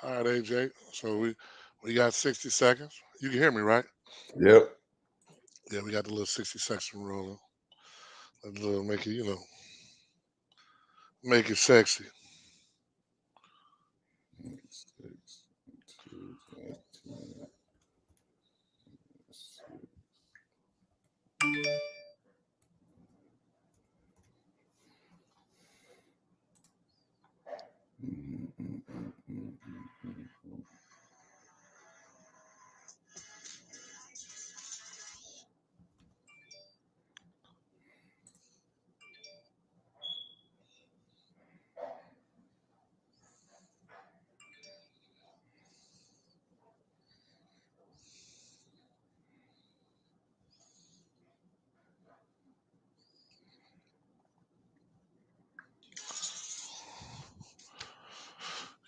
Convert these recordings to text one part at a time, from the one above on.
All right, AJ. So we got 60 seconds. You can hear me, right? Yep. Yeah, we got the little 60-second rolling. A little make it, make it sexy. Six, two, 18, mm, mm, mm, mm, mm, mm.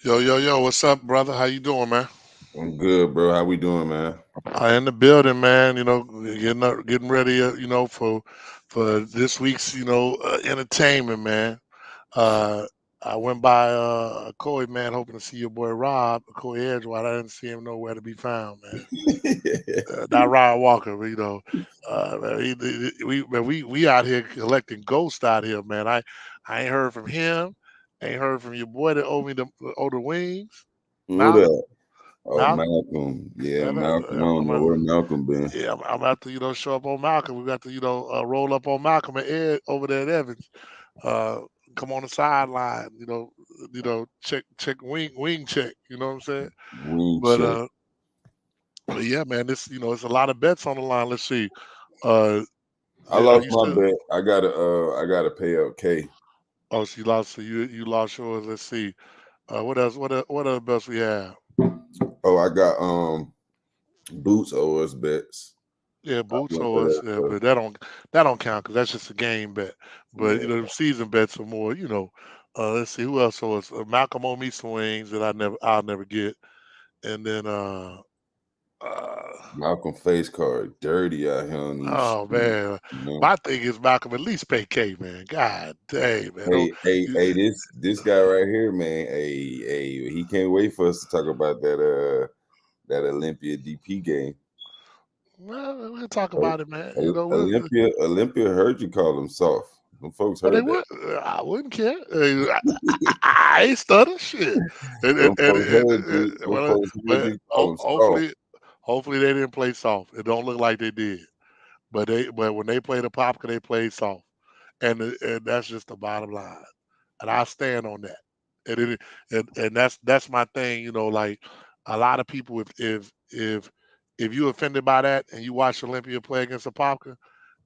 Yo, yo, yo, what's up, brother? How you doing, man? I'm good, bro. How we doing, man? I in the building, man. Getting ready, for this week's, entertainment, man. Uh, I went by Coy, man, hoping to see your boy Rob, Coy Edgewater. I didn't see him nowhere to be found, man. Not Ryan Walker, but, man, we out here collecting ghosts out here, man. I ain't heard from him. Ain't heard from your boy that owe the wings, Who Malcolm. that? Oh, Malcolm. Malcolm. Yeah, Man, Malcolm. I don't know where Malcolm been. yeah, I'm about to show up on Malcolm. We got to roll up on Malcolm and Ed over there at Evans. Uh, Come on the sideline. Check wing check. You know what I'm saying? Wing But check. uh, but yeah, man, this it's a lot of bets on the line. Let's see. Uh, I are lost you my still? bet. I gotta pay up K. Oh, so you lost. So you lost yours. Let's see. What else? What other bets we have? Oh, I got Boots owe us bets. Yeah, I boots went for or us. that Yeah, stuff. but that don't count because that's just a game bet. But Yeah. season bets are more. Let's see who else owes us. Malcolm owe me some wings that I'll never get, and then uh Malcolm face card dirty out here on these oh streets, man, you know. my thing is Malcolm at least pay K, man. God dang, man. Don't you, Hey, this guy right here, man. Hey, he can't wait for us to talk about that Olympia DP game. well, we'll talk O- about it, man. You know, Olympia heard you call him soft. Them folks but they heard that. would. I wouldn't care. I ain't stutter shit. Them folks heard you. Them folks heard But you call him soft. hopefully they didn't play soft. It don't look like they did. But when they played the Popka, they played soft, and that's just the bottom line. And I stand on that. And that's my thing. Like a lot of people, if you offended by that and you watch Olympia play against the Popka,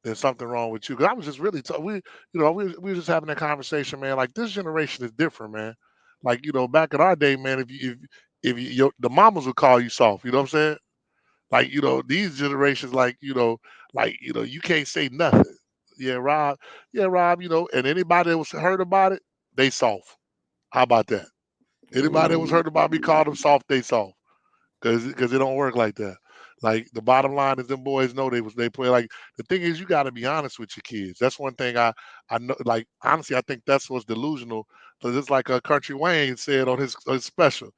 there's something wrong with you. Because I was just really, we were just having a conversation, man. Like this generation is different, man. Like back in our day, man, the mamas would call you soft. You know what I'm saying? Like these generations, you can't say nothing. Yeah, Rob. Yeah, Rob. And anybody that was hurt about it, they soft. How about that? Anybody that was hurt about me called them soft, they soft. Because it don't work like that. Like the bottom line is them boys know they play like the thing is you got to be honest with your kids. That's one thing I know. Like honestly, I think that's what's delusional. Because it's like Country Wayne said on his special.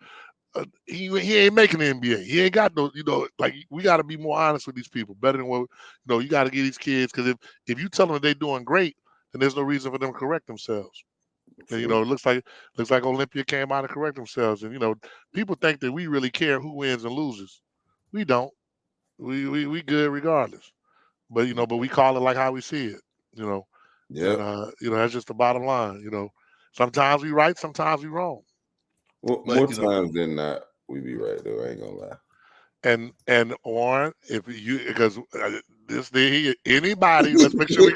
He ain't making the NBA. He ain't got no. Like we got to be more honest with these people. Better than what you got to get these kids because if you tell them that they're doing great, then there's no reason for them to correct themselves. And True. it looks like Olympia came out and correct themselves. And people think that we really care who wins and loses. We don't. We good regardless. But we call it like how we see it. You know, and Yep. that's just the bottom line. Sometimes we right, sometimes we wrong. Well, But more times than not, we be right though. I ain't gonna lie. and Warren, if you because this thing, anybody, let's make sure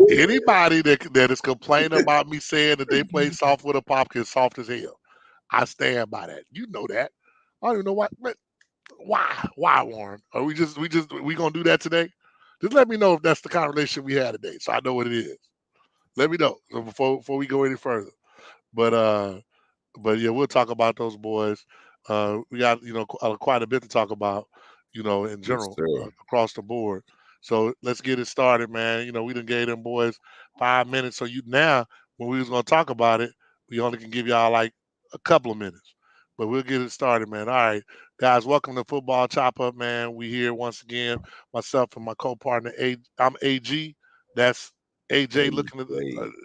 anybody that is complaining about me saying that they play soft with a pop is soft as hell. I stand by that. You know that. I don't even know why. Man, why, Warren? Are we gonna do that today? Just let me know if that's the kind of relationship we had today, so I know what it is. Let me know before we go any further. But yeah, we'll talk about those boys. We got quite a bit to talk about, in Yes, general sir. across the board. So let's get it started, man. We done gave them boys 5 minutes. So you now, when we was gonna talk about it, we only can give y'all like a couple of minutes. but we'll get it started, man. All right, guys, welcome to Football Chop Up, man. We here once again. Myself and my co-partner, I'm AG. That's AJ looking at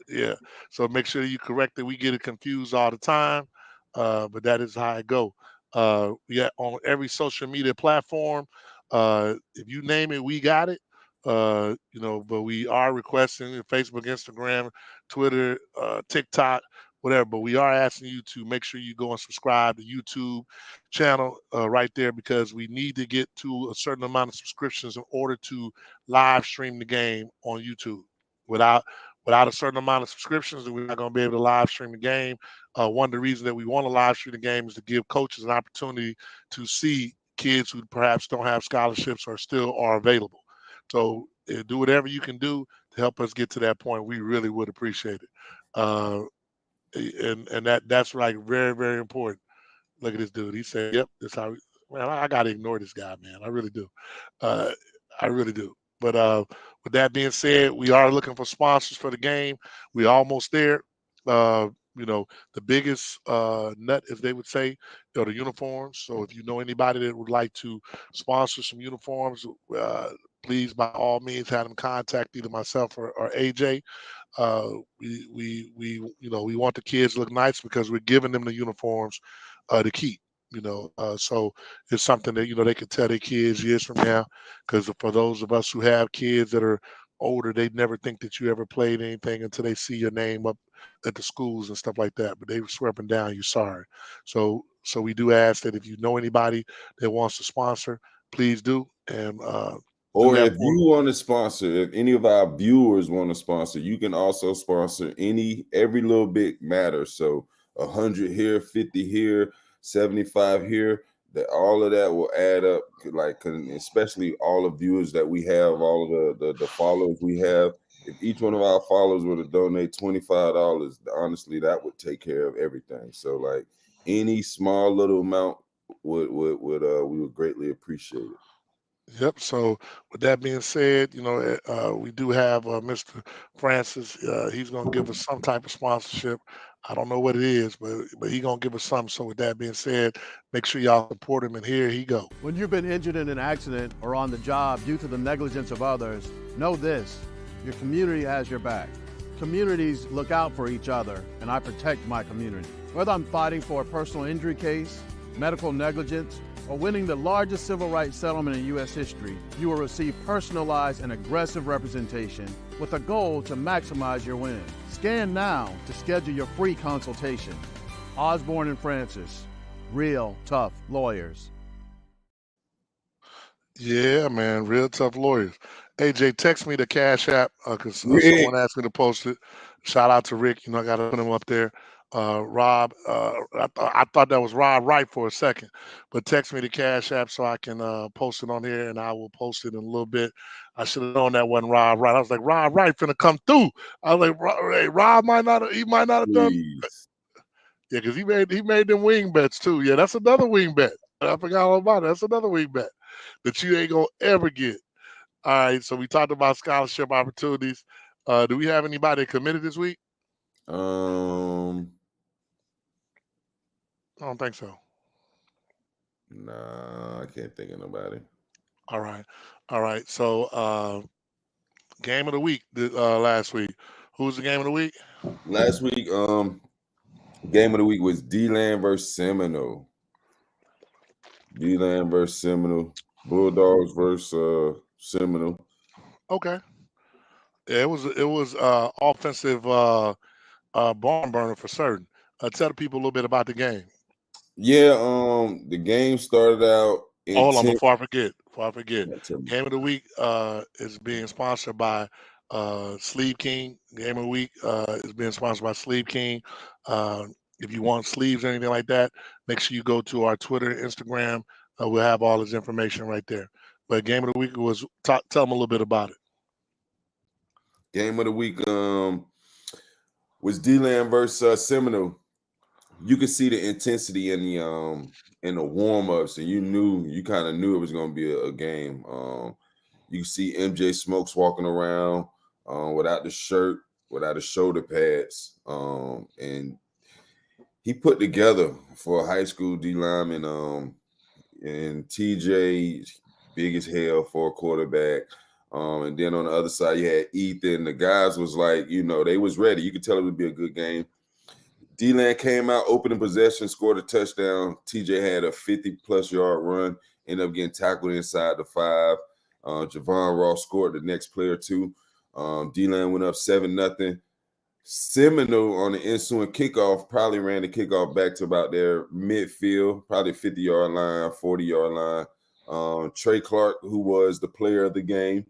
yeah. So make sure you correct it. We get it confused all the time, but that is how it go. Yeah, on every social media platform. If you name it, we got it. But we are requesting Facebook, Instagram, Twitter, TikTok, whatever. But we are asking you to make sure you go and subscribe to YouTube channel right there, because we need to get to a certain amount of subscriptions in order to live stream the game on YouTube. Without without a certain amount of subscriptions, we're not going to be able to live stream the game. One of the reasons that we want to live stream the game is to give coaches an opportunity to see kids who perhaps don't have scholarships or still are available. So do whatever you can do to help us get to that point. We really would appreciate it. Uh, and that's like very, very important. Look at this dude. He said, "Yep, that's how." Man, I got to ignore this guy, man. I really do. Uh, I really do. But with that being said, we are looking for sponsors for the game. We're almost there. Uh, the biggest nut, as they would say, are the uniforms. So if you know anybody that would like to sponsor some uniforms, please by all means have them contact either myself or AJ. We want the kids to look nice because we're giving them the uniforms to keep. So it's something that they can tell their kids years from now. Because for those of us who have kids that are older, they never think that you ever played anything until they see your name up at the schools and stuff like that. But they swear up and down, you're sorry. So we do ask that if you know anybody that wants to sponsor, please do and do Or that if for you want to sponsor, if any of our viewers want to sponsor, you can also sponsor every little bit matters. So 100 here, 50 here, 75 here, that all of that will add up, like especially all the viewers that we have, all of the followers we have. If each one of our followers were to donate $25, honestly, that would take care of everything. So like any small little amount would we would greatly appreciate it. Yep. So with that being said, we do have Mr. Francis. He's going to give us some type of sponsorship. I don't know what it is, but he's going to give us some. So with that being said, make sure y'all support him. And here he go. When you've been injured in an accident or on the job due to the negligence of others, know this: your community has your back. Communities look out for each other, and I protect my community. Whether I'm fighting for a personal injury case, medical negligence, or winning the largest civil rights settlement in U.S. history, you will receive personalized and aggressive representation with a goal to maximize your win. Scan now to schedule your free consultation. Osborne and Francis, real tough lawyers. Yeah, man, real tough lawyers. AJ, text me the Cash App because someone asked me to post it. Shout out to Rick. I got to put him up there. Rob, I thought that was Rob Wright for a second, but text me the Cash App so I can post it on here, and I will post it in a little bit. I should have known that wasn't Rob Wright. I was like, Rob Wright finna come through. I was like, hey, Rob might not have done. Yeah, because he made them wing bets too. Yeah, that's another wing bet. I forgot all about it. That's another wing bet that you ain't gonna ever get. All right, so we talked about scholarship opportunities. Do we have anybody committed this week? I don't think so. Nah, I can't think of nobody. All right. So game of the week last week. Who was the game of the week? Last week, game of the week was D-Land versus Seminole. D-Land versus Seminole. Bulldogs versus Seminole. Okay. Yeah, it was offensive barn burner for certain. Tell the people a little bit about the game. Yeah, the game started out. Hold on, before I forget. Game of the week is being sponsored by Sleeve King. Game of the week is being sponsored by Sleeve King. If you want sleeves or anything like that, make sure you go to our Twitter, Instagram. We'll have all his information right there. But game of the week was tell them a little bit about it. Game of the week was D-Land versus Seminole. You could see the intensity in the warm-ups, and you kind of knew it was going to be a game. You can see MJ Smokes walking around without the shirt, without the shoulder pads, and he put together for a high school D lineman. And TJ, big as hell for a quarterback. And then on the other side, you had Ethan. The guys was like, they was ready. You could tell it would be a good game. D-Land came out, opening possession, scored a touchdown. TJ had a 50-plus yard run, ended up getting tackled inside the 5. Javon Ross scored the next play or two. D-Land went up 7-0. Seminole on the ensuing kickoff probably ran the kickoff back to about their midfield, probably 50-yard line, 40-yard line. Trey Clark, who was the player of the game,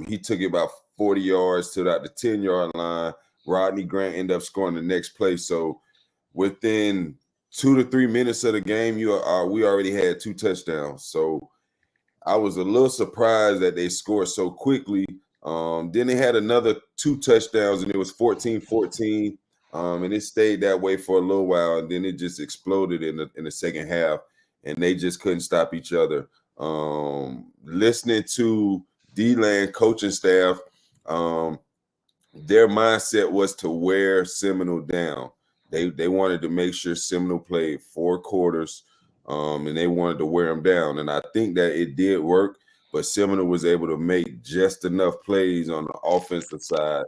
he took it about 40 yards to about the 10-yard line. Rodney Grant ended up scoring the next play. So within 2 to 3 minutes of the game, we already had 2 touchdowns. So I was a little surprised that they scored so quickly. Then they had another 2 touchdowns, and it was 14-14. And it stayed that way for a little while, and then it just exploded in the second half, and they just couldn't stop each other. Listening to D-Land coaching staff, their mindset was to wear Seminole down. They wanted to make sure Seminole played 4 quarters, and they wanted to wear them down. And I think that it did work, but Seminole was able to make just enough plays on the offensive side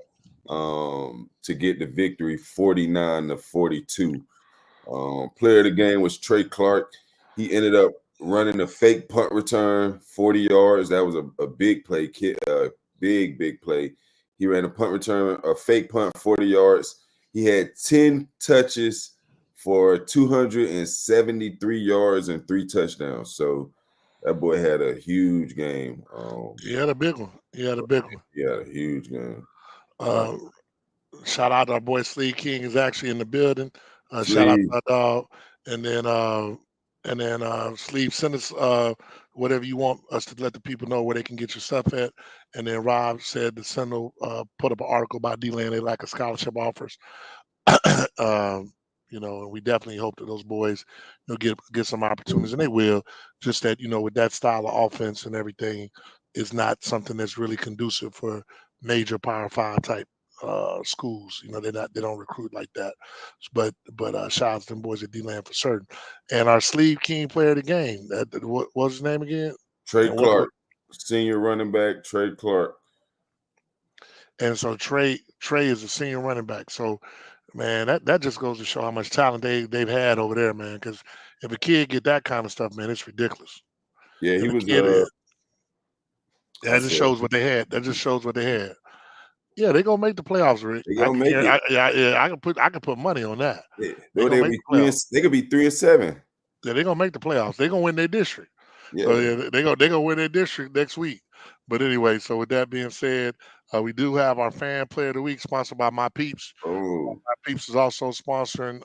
to get the victory, 49-42. Player of the game was Trey Clark. He ended up running a fake punt return, 40 yards. That was a big play, big play. He ran a punt return, a fake punt, 40 yards. He had 10 touches for 273 yards and 3 touchdowns. So that boy had a huge game. He had a big one. He had a huge game. Shout out to our boy Sleeve King is actually in the building. Shout out to my dog. And then Sleeve, send us whatever you want us to let the people know where they can get your stuff at. And then Rob said the Sentinel put up an article about D-Land. They like a scholarship offers. And we definitely hope that those boys get some opportunities, and they will. Just that, with that style of offense and everything, is not something that's really conducive for major Power 5 type schools. They don't recruit like that. But shout out to them boys at D-Land for certain. And our Sleeve King player of the game, what was his name again? Trey Clark, senior running back, Trey Clark. And so Trey is a senior running back. So, man, that just goes to show how much talent they've had over there, man. Because if a kid get that kind of stuff, man, it's ridiculous. Yeah, he was. That just shows what they had. That just shows what they had. Yeah, they're gonna make the playoffs, Rick. They gonna make it. I can put money on that. Yeah. They could be 3-7. Yeah, they're gonna make the playoffs. They're gonna win their district. Yeah. So yeah, they're gonna win their district next week. But anyway, so with that being said, we do have our fan player of the week sponsored by My Peeps. Oh. My Peeps is also sponsoring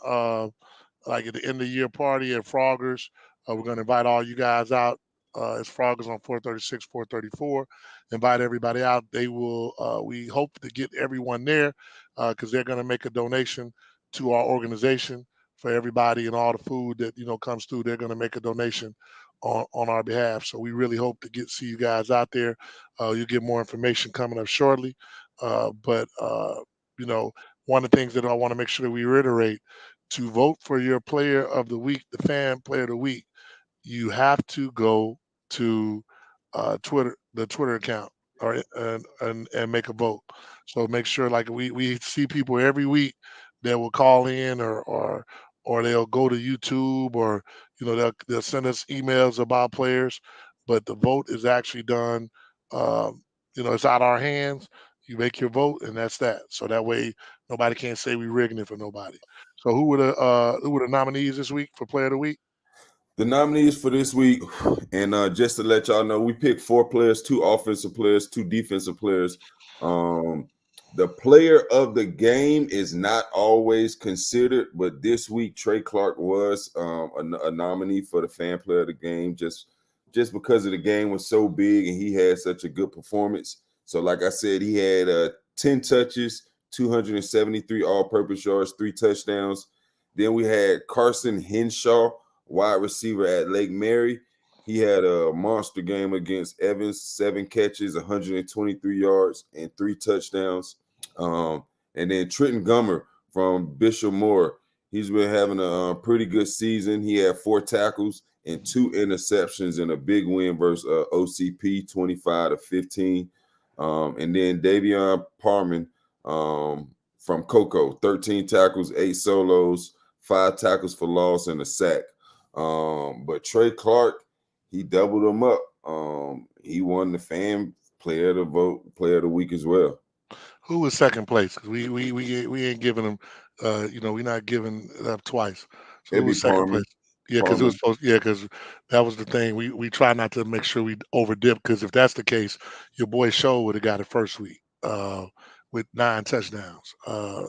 like at the end of the year party at Froggers. We're gonna invite all you guys out. It's Froggers on 436, 434. Invite everybody out. They will. We hope to get everyone there because they're going to make a donation to our organization for everybody, and all the food that comes through. They're going to make a donation on our behalf. So we really hope to see you guys out there. You'll get more information coming up shortly. But one of the things that I want to make sure that we reiterate: to vote for your player of the week, the fan player of the week, you have to go to Twitter, the Twitter account, and make a vote. So make sure, like we see people every week that will call in or they'll go to YouTube, or they'll send us emails about players, but the vote is actually done. It's out of our hands. You make your vote, and that's that. So that way nobody can't say we rigging it for nobody. So who were the nominees this week for player of the week? The nominees for this week, and just to let y'all know, we picked 4 players, 2 offensive players, 2 defensive players. The player of the game is not always considered, but this week Trey Clark was a nominee for the fan player of the game, just because of the game was so big and he had such a good performance. So like I said, he had 10 touches, 273 all-purpose yards, 3 touchdowns. Then we had Carson Henshaw, wide receiver at Lake Mary. He had a monster game against Evans, 7 catches, 123 yards, and 3 touchdowns. And then Trenton Gummer from Bishop Moore, He's been having a pretty good season. He had 4 tackles and 2 interceptions in a big win versus OCP, 25-15. And then Davion Parman from Coco, 13 tackles, 8 solos, 5 tackles for loss, and a sack. But Trey Clark, he doubled him up. He won the fan player of the week as well. Who was second place? Because we ain't giving them. We're not giving it up twice. So who It'd be was second place? Parman. Yeah, because it was Parman. supposed. Yeah, because that was the thing. We try not to make sure we overdip. Because if that's the case, your boy Show would have got it first week with 9 touchdowns.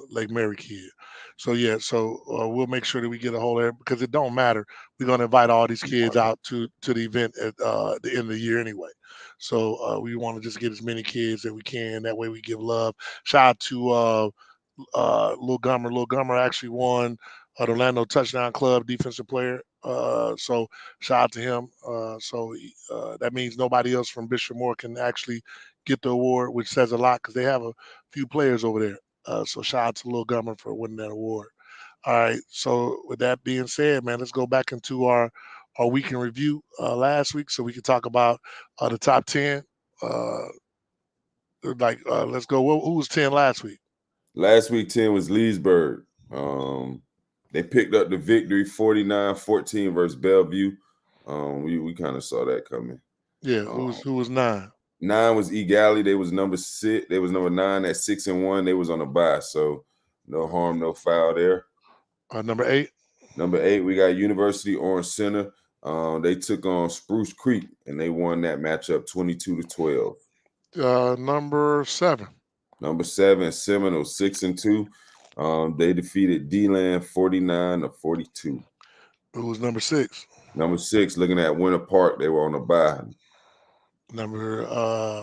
Lake Mary kid. So yeah, so we'll make sure that we get a hold of it because it don't matter. We're gonna invite all these kids out to the event at the end of the year anyway. So we want to just get as many kids that we can. That way we give love. Shout out to Lil Gummer. Lil Gummer actually won the Orlando Touchdown Club Defensive Player. So shout out to him. That means nobody else from Bishop Moore can actually get the award, which says a lot because they have a few players over there. So shout out to Lil Gummer for winning that award. All right. So with that being said, man, let's go back into our week in review last week so we can talk about the top 10. Let's go. Who was 10 last week? Last week 10 was Leesburg. They picked up the victory 49-14 versus Bellevue. We kind of saw that coming. Yeah, who was 9? 9 was Egali. They was number 6. They was number 9 at 6-1. They was on a bye, so no harm, no foul there. Number 8. Number 8, we got University Orange Center. They took on Spruce Creek and they won that matchup 22-12. Number 7. Number 7, Seminole 6-2. They defeated D-Land 49-42. Who was number 6? Number 6, looking at Winter Park, they were on a bye. Number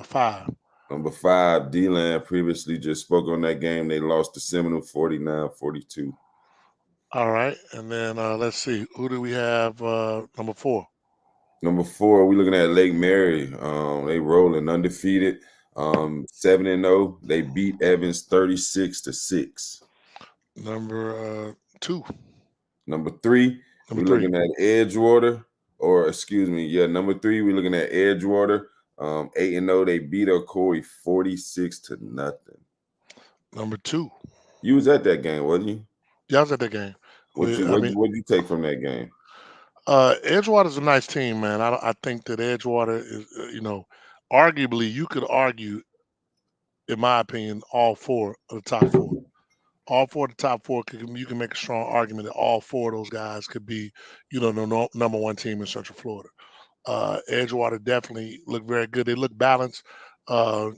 5. Number 5, D-Land previously just spoke on that game. They lost to Seminole 49-42. All right, and then let's see. Who do we have? Number 4. Number 4, we looking at Lake Mary. They rolling undefeated. 7-0. They beat Evans 36-6. Number 2. Number 3, we're looking at Edgewater, number 3, we're looking at Edgewater. 8-0. They beat Ocoee 46-0. Number 2. You was at that game, wasn't you? Yeah, I was at that game. What did you take from that game? Edgewater's a nice team, man. I think that Edgewater is, arguably you could argue, in my opinion, all 4 of the top 4. All 4 of the top 4, you can make a strong argument that all 4 of those guys could be, the number 1 team in Central Florida. Edgewater definitely look very good. They look balanced. Their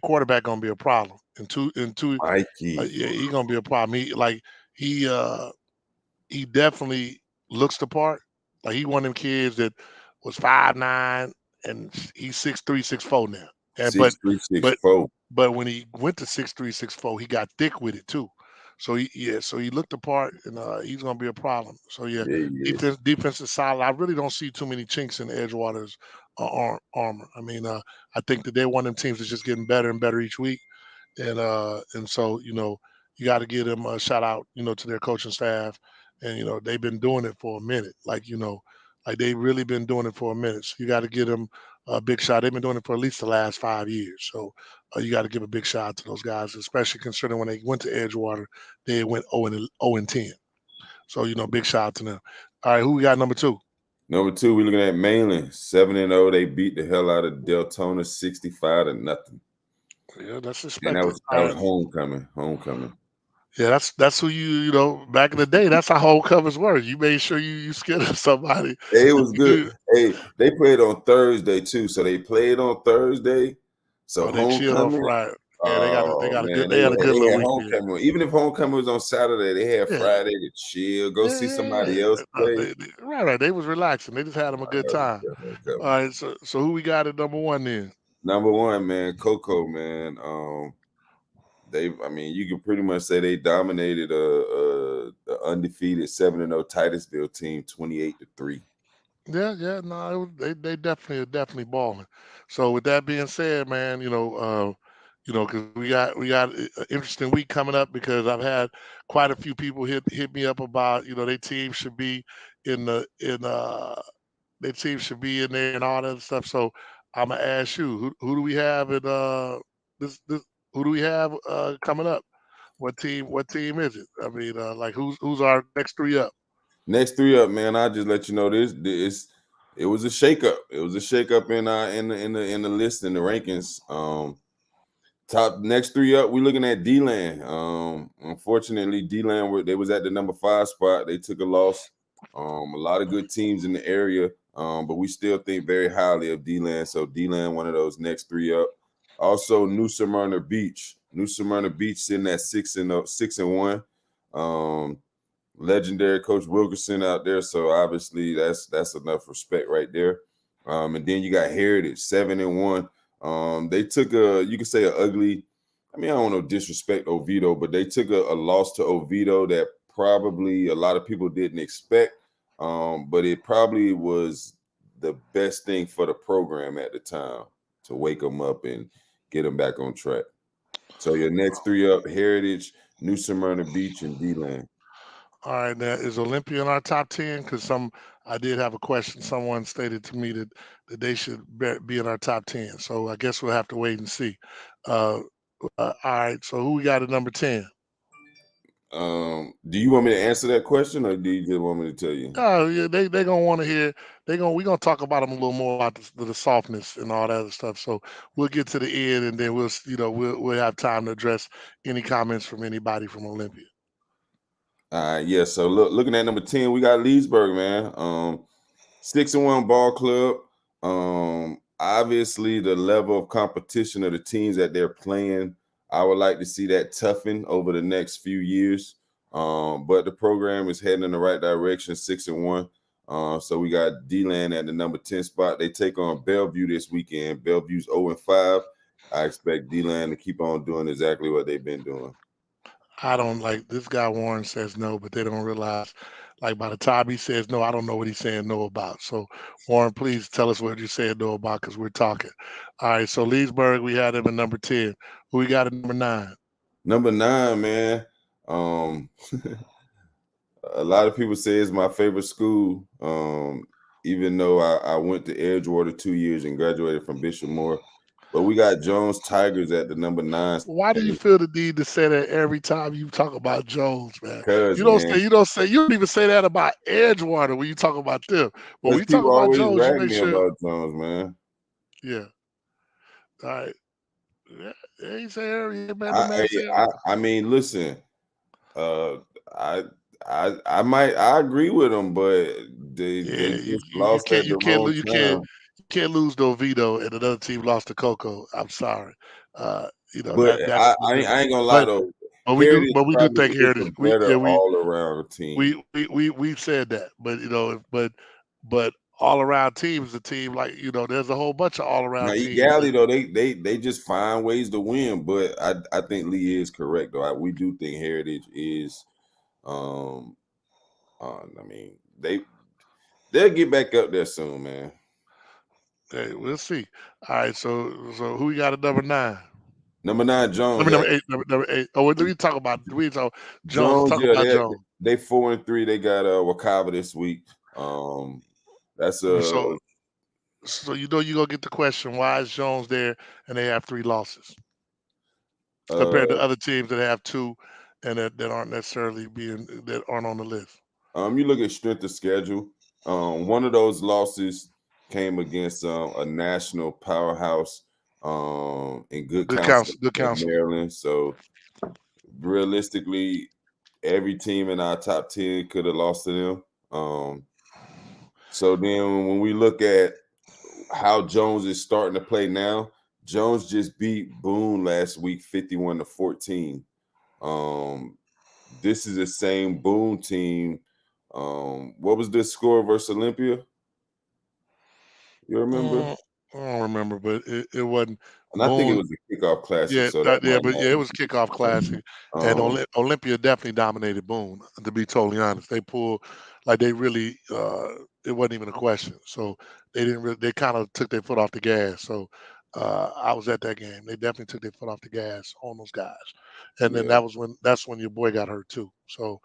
quarterback gonna be a problem. Mikey. Yeah, he's gonna be a problem. He definitely looks the part. Like he one of them kids that was 5'9" and he's 6'3", 6'4" now. 6'3", 6'4". But when he went to 6'3", 6'4", he got thick with it too. So he looked the part, and he's gonna be a problem. So yeah. Defense is solid. I really don't see too many chinks in Edgewater's armor. I mean, I think that they're one of them teams that's just getting better and better each week, and so you got to give them a shout out, to their coaching staff, and they've been doing it for a minute. Like they've really been doing it for a minute. So you got to give them a big shot. They've been doing it for at least the last 5 years. So you got to give a big shout out to those guys, especially considering when they went to Edgewater, they went 0-10. So big shout out to them. All right, who we got number 2? Number 2, we're looking at Mainland 7-0. They beat the hell out of Deltona 65-0. Yeah, that's expected. And that was homecoming. Yeah, that's who back in the day. That's how homecomings were. You made sure you scared of somebody. Hey, it was good. Hey, they played on Thursday too, so they played on Thursday. So they chilled on Friday. Yeah, they had a good little homecoming. Even if homecoming was on Saturday, they had Friday to chill, see somebody else play. Right. They was relaxing. They just had them a good time. Okay. All right, so who we got at number 1 then? Number 1, man, Coco, man. You can pretty much say they dominated the undefeated 7-0 Titusville team 28-3. Yeah, no, they definitely balling. So with that being said, man, Because we got an interesting week coming up because I've had quite a few people hit me up about their team should be in the in their team should be in there and all that stuff. So I'm gonna ask you, who do we have in this who do we have coming up? What team is it? I mean, like who's our next three up? Next three up, man. I'll just let you know this it was a shakeup. It was a shakeup in the list in the rankings. Top next three up, we're looking at D-Land. Unfortunately, D-Land they was at the number 5 spot. They took a loss. A lot of good teams in the area, but we still think very highly of D-Land. So D-Land, one of those next three up. Also, New Smyrna Beach. New Smyrna Beach sitting at 6-1. Legendary Coach Wilkerson out there. So obviously that's enough respect right there. And then you got Heritage 7-1. They took you could say an ugly, I don't want to disrespect Oviedo, but they took a loss to Oviedo that probably a lot of people didn't expect. But it probably was the best thing for the program at the time to wake them up and get them back on track. So your next three up, Heritage, New Smyrna Beach, and D-Land. All right, now is Olympia in our top 10? Because I did have a question. Someone stated to me that they should be in our top 10. So I guess we'll have to wait and see. Uh, all right, so who we got at number 10? Do you want me to answer that question, or do you just want me to tell you? Oh, yeah, they gonna want to hear. We're gonna talk about them a little more about the softness and all that other stuff. So we'll get to the end, and then we'll have time to address any comments from anybody from Olympia. Yeah. So looking at number 10, we got Leesburg, man. 6-1 ball club. Obviously the level of competition of the teams that they're playing, I would like to see that toughen over the next few years. But the program is heading in the right direction, 6-1. So we got D-Land at the number 10 spot. They take on Bellevue this weekend. Bellevue's 0-5. I expect D-Land to keep on doing exactly what they've been doing. I don't like this guy. Warren says no, but they don't realize. Like by the time he says no, I don't know what he's saying no about. So Warren, please tell us what you're saying no about because we're talking. All right. So Leesburg, we had him at number 10. Who we got at number 9? Number 9, man. A lot of people say it's my favorite school. Even though I went to Edgewater 2 years and graduated from Bishop Moore. But we got Jones Tigers at the number 9. Why do you feel the need to say that every time you talk about Jones, man? Because, You man, don't even say that about Edgewater when you talk about them. But when you talk people about always Jones, you rag make me sure. about Jones, man. Yeah. All right. Yeah, he said, yeah, man, the man said. Listen, I I agree with him, but they Yeah, just lost at the wrong time. you can't lose to Oviedo and another team lost to Coco. I'm sorry. But that's I, a little I ain't I different. ain't gonna lie But though. but Heritage we do probably think is a Heritage. better all around team. We've said that. But but all around teams, the team like there's a whole bunch of all Now around teams. Egali though, they just find ways to win. But I think Lee is correct though. We do think Heritage is um they'll get back up there soon, man. Hey, we'll see. All right, so who we got at number 9? Number 9, Jones. Number 8. Number 8. Oh, let me talk about. We talk Jones. Let's Jones, talk yeah, about Jones. they 4-3. They got Wakava this week. That's So you're gonna get the question: why is Jones there and they have 3 losses compared to other teams that have 2 and that aren't necessarily that aren't on the list? You look at strength of schedule. One of those losses came against a national powerhouse in Good Counsel, Good counsel. Maryland. So realistically, every team in our top 10 could have lost to them. So then when we look at how Jones is starting to play now, Jones just beat Boone last week 51-14. This is the same Boone team. What was this score versus Olympia? You remember? I don't remember, but it wasn't And I think it Boone. was a kickoff classic. Yeah, So that it was kickoff classic, and Olympia definitely dominated Boone. To be totally honest, they pulled like they really. It wasn't even a question. So they didn't. They kind of took their foot off the gas. So I was at that game. They definitely took their foot off the gas on those guys, and then Yeah, that's when your boy got hurt too. So,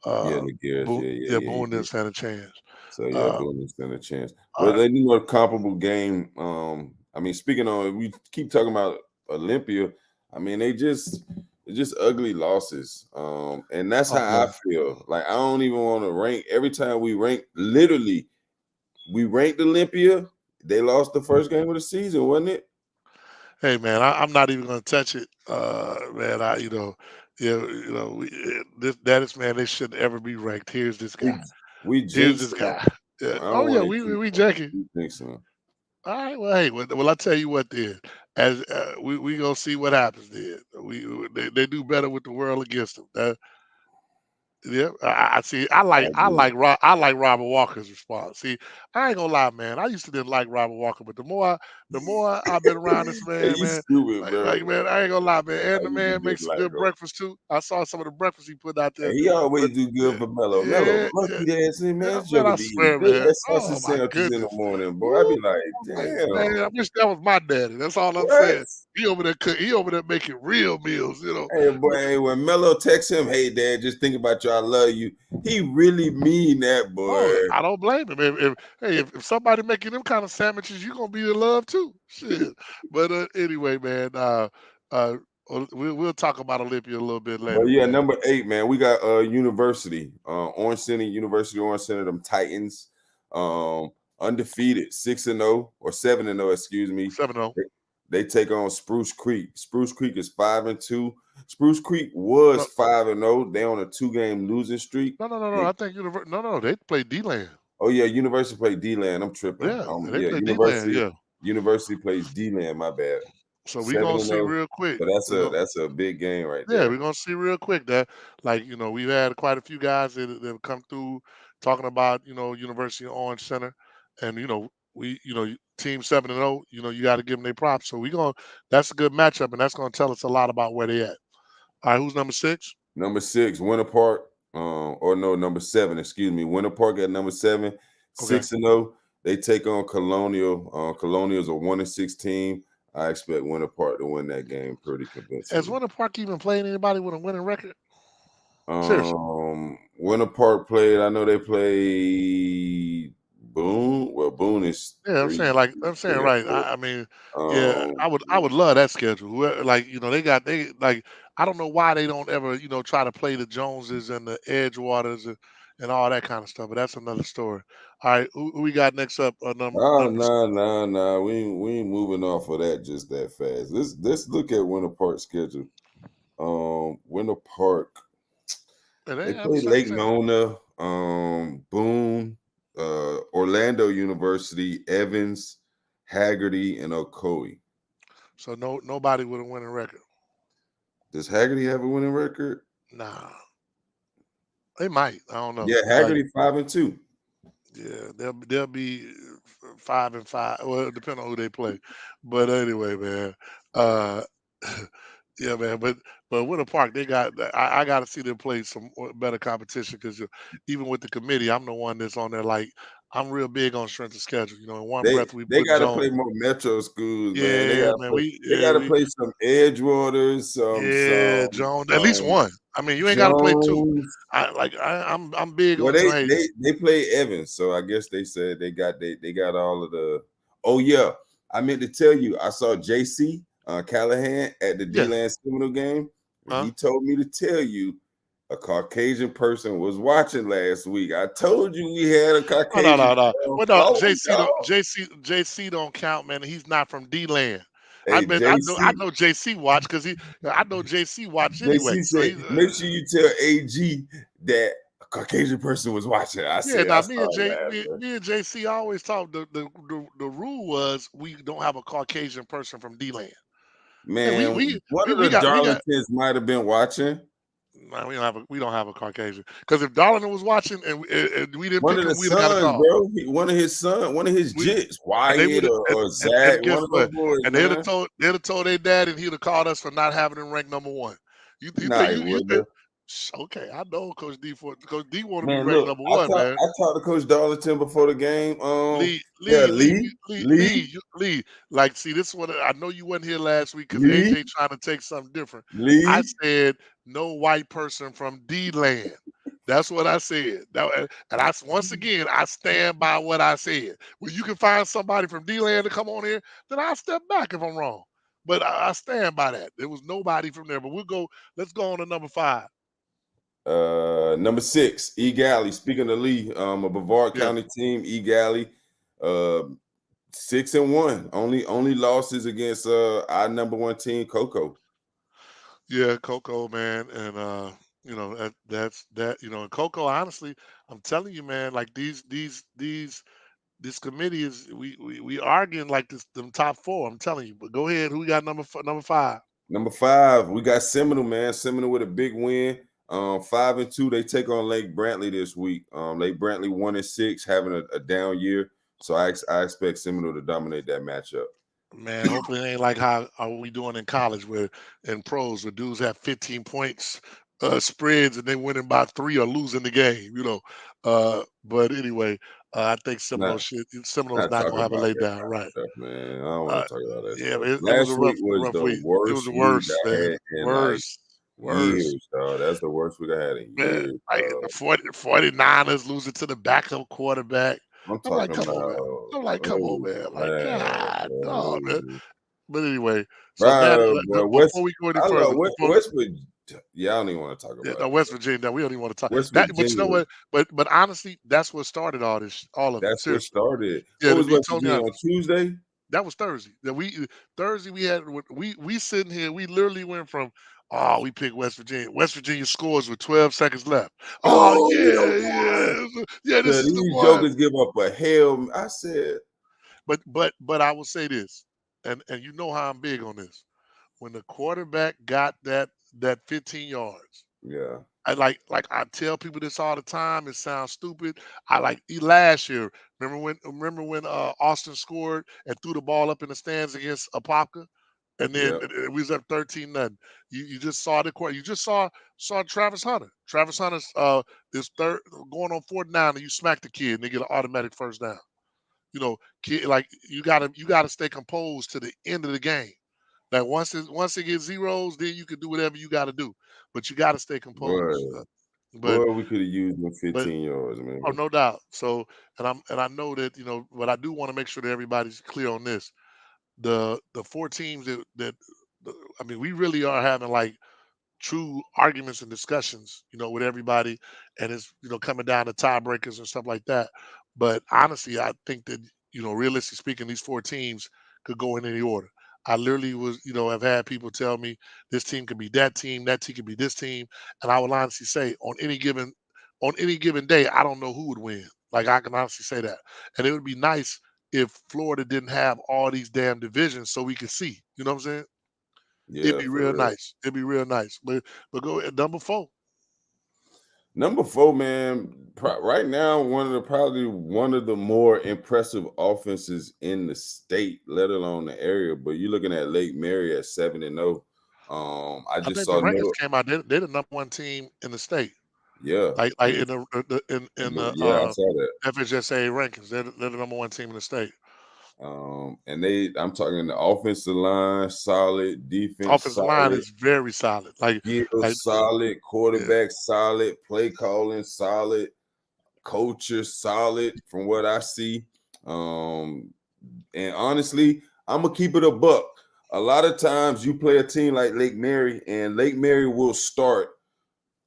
yeah, uh, Nagir's, yeah, yeah, yeah, he Boone didn't did. stand a chance. So yeah, Uh, Boone stand a chance. all But right. then a comparable game. I mean, speaking on, we keep talking about Olympia. I mean, it's just ugly losses. And that's Oh how I yeah. feel. Like I don't even want to rank. Every time we rank, literally, we ranked Olympia. They lost the first game of the season, wasn't it? Hey man, I'm not even gonna touch it. Man, yeah, that is man. They shouldn't ever be ranked. Here's this We guy. we Here's this jinxed them. guy. Yeah. I don't Oh yeah, want to keep we jacking. jinxing them. All right. Well, hey, well, I tell you what, then, as we gonna see what happens. Then they do better with the world against them. Yeah, I see. I agree. I like Robert Walker's response. See, I ain't gonna lie, man. I used to didn't like Robert Walker, but the more I've been around this Hey, man, you man, stupid, bro. man, I ain't gonna lie, man. I And the used to man makes some dislike good him. breakfast too. I saw some of the breakfast he put out And there. he But always do yeah, good for Mello. Mello, yeah, yeah, monkey ass in, man. yeah, This man. joker I be eating swear, big man. ass sausage Oh my sandwiches in the goodness. morning, boy. I Woo, be like, man, damn, I wish that was my daddy. That's all I'm what? saying. He over there he over there making real meals, you know. Hey, boy, hey, when Mello texts him, hey, dad, just think about you. I love you. He really mean that, Oh, boy. I don't blame him. If somebody making them kind of sandwiches, you gonna be in love too. Shit. But anyway, man, uh, we'll talk about Olympia a little bit But later, yeah, man. number 8, man. We got University, Orange City, University Orange Center, them Titans, um, undefeated, 6-0 or 7-0, excuse me. 7-0. They take on Spruce Creek. Spruce Creek is 5-2. Spruce Creek was No, 5-0. They on a 2-game losing streak. no. I think no. They play D-Land. Oh yeah, University played D-Land. I'm tripping. Yeah, they Yeah, play D-Land. Yeah. University plays D-Land. My bad. So we Seven gonna and see zero. real quick. But We gonna that's a big game right Yeah, there. we're gonna see real quick that, like, we've had quite a few guys that have come through talking about, University of Orange Center, and Team 7-0. You got to give them their props. So that's a good matchup, and that's gonna tell us a lot about where they at. All right, who's number 6? Number 6, Winter Park. Or no, number 7. Excuse me. Winter Park at number 7, Okay. 6-0. They take on Colonial. Colonial's a 1-6 team. I expect Winter Park to win that game pretty Has convincingly. Winter Park even played anybody with a winning record? Seriously. Winter Park played. I know they played Boone. Well, Boone is Yeah, I'm 3, saying I'm saying 3 and right. 4. I mean, yeah, I would love that schedule. Like, they like, I don't know why they don't ever, try to play the Joneses and the Edgewaters and all that kind of stuff. But that's another story. All right, who we got next up? Oh Number no, no, no. We ain't moving off of that just that fast. Let's look at Winter Park schedule. Winter Park. and They they have the play same Lake thing. Nona, Boone, Orlando University, Evans, Haggerty, and Ocoee. So nobody with a winning record. Does Haggerty have a winning record? Nah, they might. I don't know. Yeah, Like, Haggerty 5-2. yeah, they'll be 5-5. Well, depending on who they play. But anyway, man. Uh, yeah, man. But Winter Park, they got. I got to see them play some better competition because even with the committee, I'm the one that's on there. Like, I'm real big on strength of schedule. In one breath we They put got to Jones. play more Metro schools, man. Yeah, man. They got to play some Edgewaters, Yeah, Jones. At least some one. I mean, you ain't got to play two. Jones. I'm big Well, on hey. they play Evans, so I guess they said they got all of the. Oh yeah, I meant to tell you, I saw JC Callahan at the Yeah. D-Land Seminole game. Huh? He told me to tell you a Caucasian person was watching last week. I told you we had a Oh, no, Caucasian no, no. Well, no, following y'all. JC don't count, man. He's not from D land. Hey, I know JC watch because I know JC watch anyway. JC So said, he's make sure you tell AG that a Caucasian person was watching. I yeah. said, I Now started laughing. me and JC always talk. The rule was we don't have a Caucasian person from D land. Yeah, Man, one of the we got. Darlingtons might have been watching. No, we don't have a Caucasian because if Darlington was watching and we didn't One pick of him, the we'd have got a sons, call. bro. One of his sons, one of his We jits, and they Wyatt would or and Zach, guess one of what? them boys, And man. they'd have told their dad, and he'd have called us for not having him ranked number one. You Nah, think he you think wouldn't. Okay, I know Coach D for Coach D want to be Man, ranked look, number one, man. I talked to Coach Darlington before the game. Lee, Yeah, Lee, Lee, Lee, Lee, Lee, Lee. Like, see, this one. I know you wasn't here last week because Lee, AJ trying to take something different. I Lee. said no white person from D land. That's what I said. And I once again I stand by what I said. When you can find somebody from D land to come on here, then I'll step back if I'm wrong. But I stand by that. There was nobody from there. But we'll go. Let's go on to number 5. Number 6, E Galley. Speaking of Lee, a Brevard Yeah. County team, E Galley, 6-1. Only losses against our number 1 team, Coco. Yeah, Coco, man, and that's that. And Coco. Honestly, I'm telling you, man, like this committee is we arguing like them top 4. I'm telling you. But go ahead. Who we got number 5? Number 5, we got Seminole, man. Seminole with a big win. 5-2. They take on Lake Brantley this week. Lake Brantley 1-6, having a down year. So I expect Seminole to dominate that matchup. Man, hopefully it ain't like how are we doing in college where in pros where dudes have 15 points spreads and they winning by 3 or losing the game. But anyway, I think Not Seminoles not not talking gonna have a about lay that down, right? stuff, man. I don't Uh, want to talk about that yeah, stuff. but it was a Last week was rough the week. It was worst the week worst, I man. had in like Worst, worst. years, dog. That's the worst week I had in Man, years, like dog. the 49ers losing to the backup quarterback. I'm I'm like, talking come on, man. about, I'm like, come on, oh man. I'm like, man, God, dog, man. bro. But anyway, so that Bro, before we go any I further, love West Virginia. Yeah, I don't even want to talk yeah, about no, it. West Virginia, no, we don't even want to talk West that. But you know Virginia, what? But honestly, that's what started all of it. that's what Seriously, started. yeah. What To was be West totally Virginia on honest, Tuesday? that was Thursday. That Thursday we had we sitting here. We literally went from we picked West Virginia. West Virginia scores with 12 seconds left. Oh Oh, we yeah, don't yeah, yeah. This So is the these one. jokers give up a hell. I said, But I will say this, and you know how I'm big on this. When the quarterback got that 15 yards. yeah, I like I tell people this all the time. It sounds stupid. I like last year. Remember when Austin scored and threw the ball up in the stands against Apopka, and then yeah, we was up 13-0. You just saw the court. You just saw Travis Hunter. Travis Hunter's is third going on 4th down, and you smack the kid, and they get an automatic first down. Kid, like you gotta stay composed to the end of the game. Like once it gets zeros, then you can do whatever you got to do, but you got to stay boy, composed. But boy, we could have used them but 15 yards, oh, man. no doubt. So and I know that but I do want to make sure that everybody's clear on this. The 4 teams I mean, we really are having like true arguments and discussions, with everybody, and it's coming down to tiebreakers and stuff like that. But honestly, I think that realistically speaking, these 4 teams could go in any order. I literally have had people tell me this team could be that team could be this team, and I would honestly say on any given day, I don't know who would win. Like I can honestly say that, and it would be nice if Florida didn't have all these damn divisions so we could see. You know what I'm saying? It'd Yeah, be for real real. nice. It'd be real nice. But go ahead, number 4. Number 4, man. Right now, probably one of the more impressive offenses in the state, let alone the area. But you're looking at Lake Mary at 7-0. I I just think the saw rankings no, came out. They're the number 1 team in the state. yeah, Like in the yeah, I saw that. FHSA rankings, they're the number 1 team in the state. And I'm talking the offensive line solid, defense Offensive line solid, is very solid. skills Like solid, yeah. quarterback solid, play calling solid, coaches solid from what I see. And honestly, I'm gonna keep it a buck. A lot of times you play a team like Lake Mary, and Lake Mary will start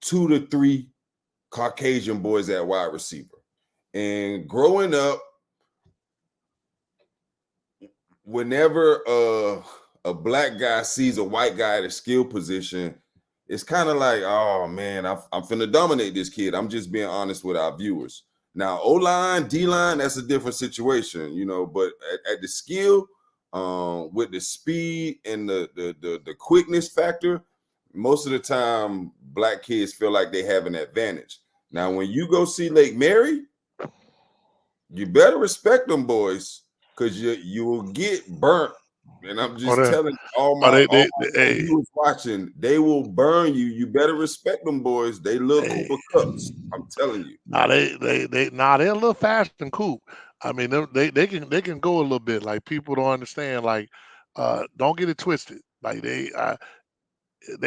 2 to 3 Caucasian boys at wide receiver. And growing up, whenever a black guy sees a white guy at a skill position, it's kind of like, oh man, I'm finna dominate this kid. I'm just being honest with our viewers. Now, O-line, D-line, that's a different situation, but at the skill, with the speed and the quickness factor, most of the time, black kids feel like they have an advantage. Now, when you go see Lake Mary, you better respect them boys, because you will get burnt And I'm Or just they, telling all or my hey, viewers watching, they will burn you. You better respect them boys. They love hey. Cooper Cups. I'm telling you. Nah, they're a little faster than Coop. I mean, they can go a little bit. Like people don't understand. Like, don't get it twisted. Like they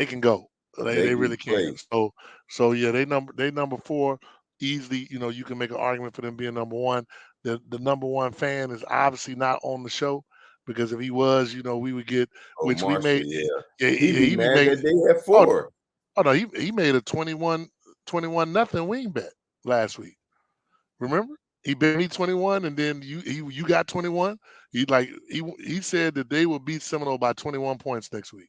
can go. They They can really can. play. So yeah, they number four easily. You know, you can make an argument for them being number one. The number one fan is obviously not on the show because if he was, you know, we would get Oh, which we Marshall, made. yeah. Yeah, He be he mad made. that they had Oh, 4. oh no, he made a 21 nothing wing bet last week. Remember? He bet me 21 and then you got 21. He said that they will beat Seminole by 21 points next week.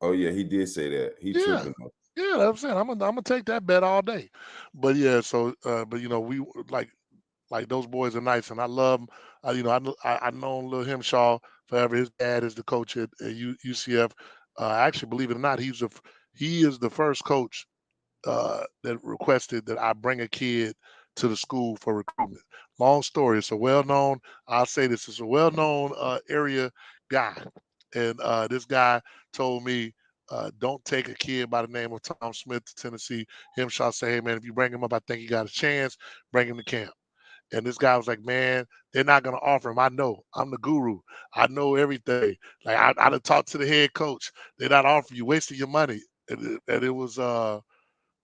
Oh, yeah, he did say that. He Yeah. tripping. Yeah, that's what I'm saying. I'm gonna take that bet all day. But yeah, so but you know, we like those boys are nice and I love 'em. You know, I known Lil Himshaw forever. His dad is the coach at UCF. Actually, believe it or not, he is the first coach that requested that I bring a kid to the school for recruitment. Long story. It's a well-known. I'll say this. It's a well-known area guy, and this guy told me, "Don't take a kid by the name of Tom Smith to Tennessee." Him shall say, "Hey man, if you bring him up, I think he got a chance. Bring him to camp." And this guy was like, "Man, they're not gonna offer him. I know. I'm the guru. I know everything. Like I done talked to the head coach. They're not offering you. Wasting your money." And it was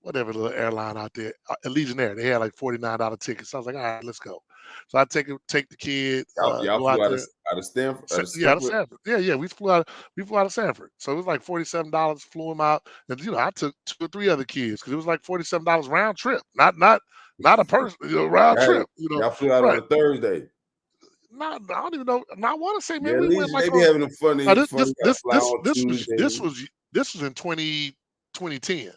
whatever little airline out there, Legionnaire. They had like $49 tickets. So I was like, all right, let's go. So I take the kid, Y'all go out flew there. out of Stanford, out of Yeah, out of Stanford. Sanford. Yeah, we flew out of Sanford. So it was like $47, flew him out. And you know, I took 2 or 3 other kids because it was like $47 round trip. Not a person, round Right. trip, you know. Y'all flew out on Right. a Thursday. Not I don't even know. Now I want to say, man, Yeah, we went Legion, like they be on having a now, funny fly on Tuesday. this was in 2010.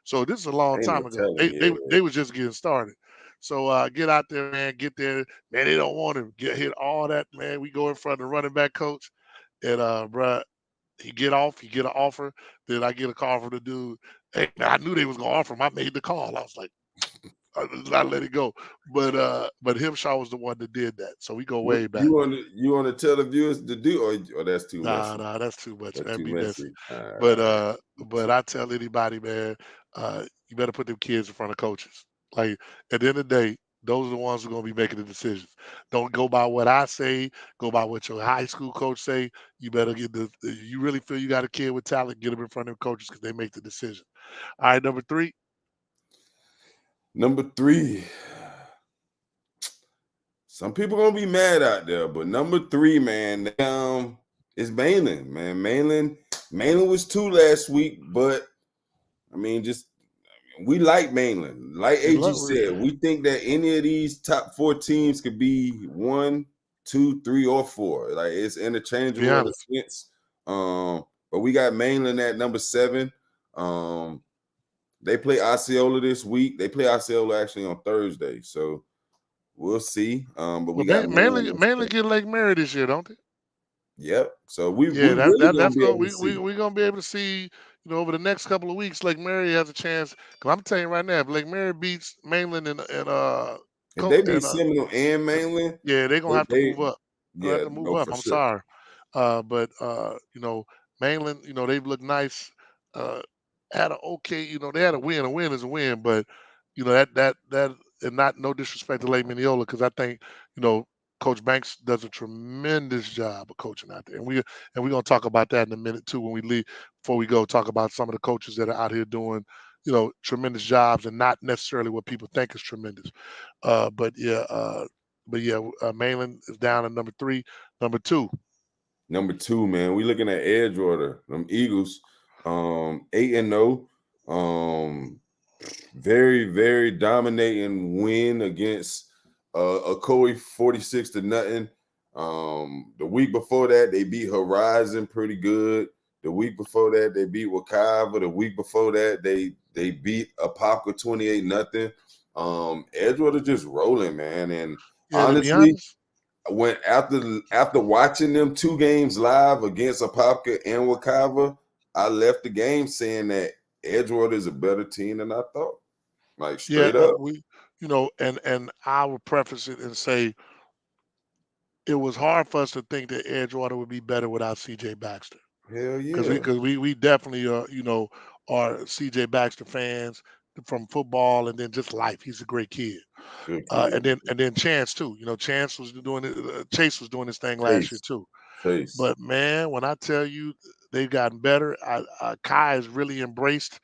So this is a long Ain't no time ago. telling, They was just getting started. So get out there, man. Get there, man. They don't want him. Get hit all that, man. We go in front of the running back coach, and bruh, he get off. He get an offer. Then I get a call from the dude. Hey, man, I knew they was gonna offer him. I made the call. I was like, I let it go. But Himshaw was the one that did that. So we go What way back. you want to tell the viewers to do, or that's too Nah, messy? nah, that's too much. That's That'd too be messy. messy. All But right. uh, but I tell anybody, man, you better put them kids in front of coaches. Like at the end of the day, those are the ones who are gonna be making the decisions. Don't go by what I say. Go by what your high school coach say. You better get you really feel you got a kid with talent, get them in front of them coaches because they make the decision. All right, number 3. Number 3. Some people gonna be mad out there, but number 3, man, is Mainland. Man, Mainland was 2 last week, but I mean, just we like Mainland. Like We AG love said, we think that any of these top 4 teams could be 1, 2, 3, or 4. Like it's to be interchangeable in a honest. sense. But we got Mainland at number 7. They play Osceola this week. They play Osceola actually on Thursday, so we'll see. But we But got Mainland. mainly get Lake Mary this year, don't they? Yep. So we Yeah, really gonna that's be going able to we see. we gonna be able to see, over the next couple of weeks, Lake Mary has a chance. Cause I'm telling you right now, if Lake Mary beats Mainland If they beat and Seminole and Mainland, yeah, they're gonna have to they move up. Gonna have yeah, to move no, up. for I'm sure. sorry. But Mainland, they've looked nice. Uh had a okay, they had a win. A win is a win, but that and not no disrespect to Lake Mineola, because I think, you know, Coach Banks does a tremendous job of coaching out there. And we're gonna talk about that in a minute too when we leave before we go talk about some of the coaches that are out here doing, tremendous jobs and not necessarily what people think is tremendous. But yeah, Mainland is down at number 3. Number 2, Number 2, man, we looking at Edgewater, them Eagles, 8-0, very, very dominating win against Ocoee 46-0. The week before that, they beat Horizon pretty good. The week before that, they beat Wakava. The week before that, they beat Apopka 28-0. Edgewater just rolling, man. And yeah, to be honestly, honest, when after watching them 2 games live against Apopka and Wakava, I left the game saying that Edgewater is a better team than I thought. Like yeah, straight up. we, and I would preface it and say it was hard for us to think that Edgewater would be better without C.J. Baxter. Hell Because we yeah. because we definitely are C.J. Baxter fans from football and then just life. He's a great kid. Good And kid. then Chance too. Chance was doing it. Chase was doing his thing last year Chase. too. Chase. But man, when I tell you they've gotten better, Kai has really embraced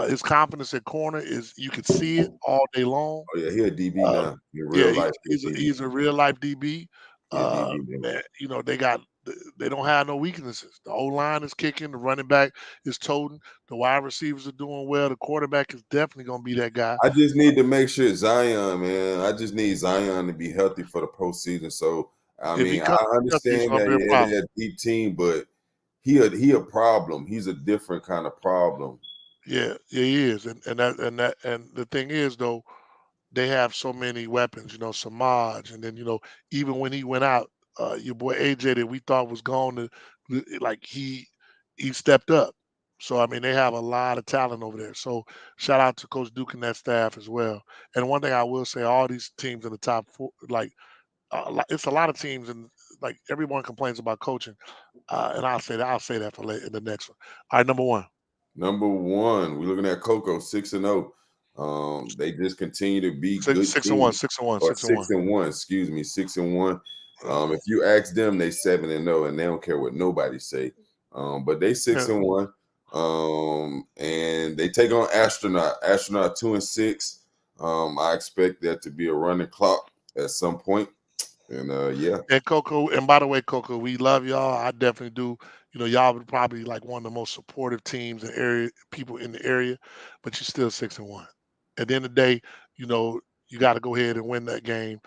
his confidence at corner. Is you could see it all day long. Oh yeah, he a DB Uh, now. He a yeah, real life DB. he's a real life DB. He a DB now. Man, they don't have no weaknesses. The O line is kicking, the running back is toting, the wide receivers are doing well. The quarterback is definitely going to be that guy. I just need to make sure Zion, man. I just need Zion to be healthy for the postseason. So I If he mean, comes I healthy, it's understand going to that be a yeah, problem. they're a deep team, but he a problem. He's a different kind of problem. Yeah, he is, and the thing is though, they have so many weapons. Samaj, and then even when he went out, your boy AJ that we thought was gone, like he stepped up. So I mean, they have a lot of talent over there. So shout out to Coach Duke and that staff as well. And one thing I will say, all these teams in the top four, like it's a lot of teams, and like everyone complains about coaching, and I'll say that for in the next one. All right, number one. Number one, we're looking at Coco 6-0. They just continue to be Six, good six and one, teams. 6-1, Or 6-1. 6-1, excuse me, 6-1. Uh, If you ask them, they 7-0, and they don't care what nobody say. But they yeah, 6-1. And they take on Astronaut. Astronaut 2-6. I expect that to be a running clock at some point. And yeah. and Coco, and by the way, Coco, we love y'all. I definitely do. Y'all are probably like one of the most supportive teams and area people in the area, but you're still 6-1. At the end of the day, you know, you got to go ahead and win that game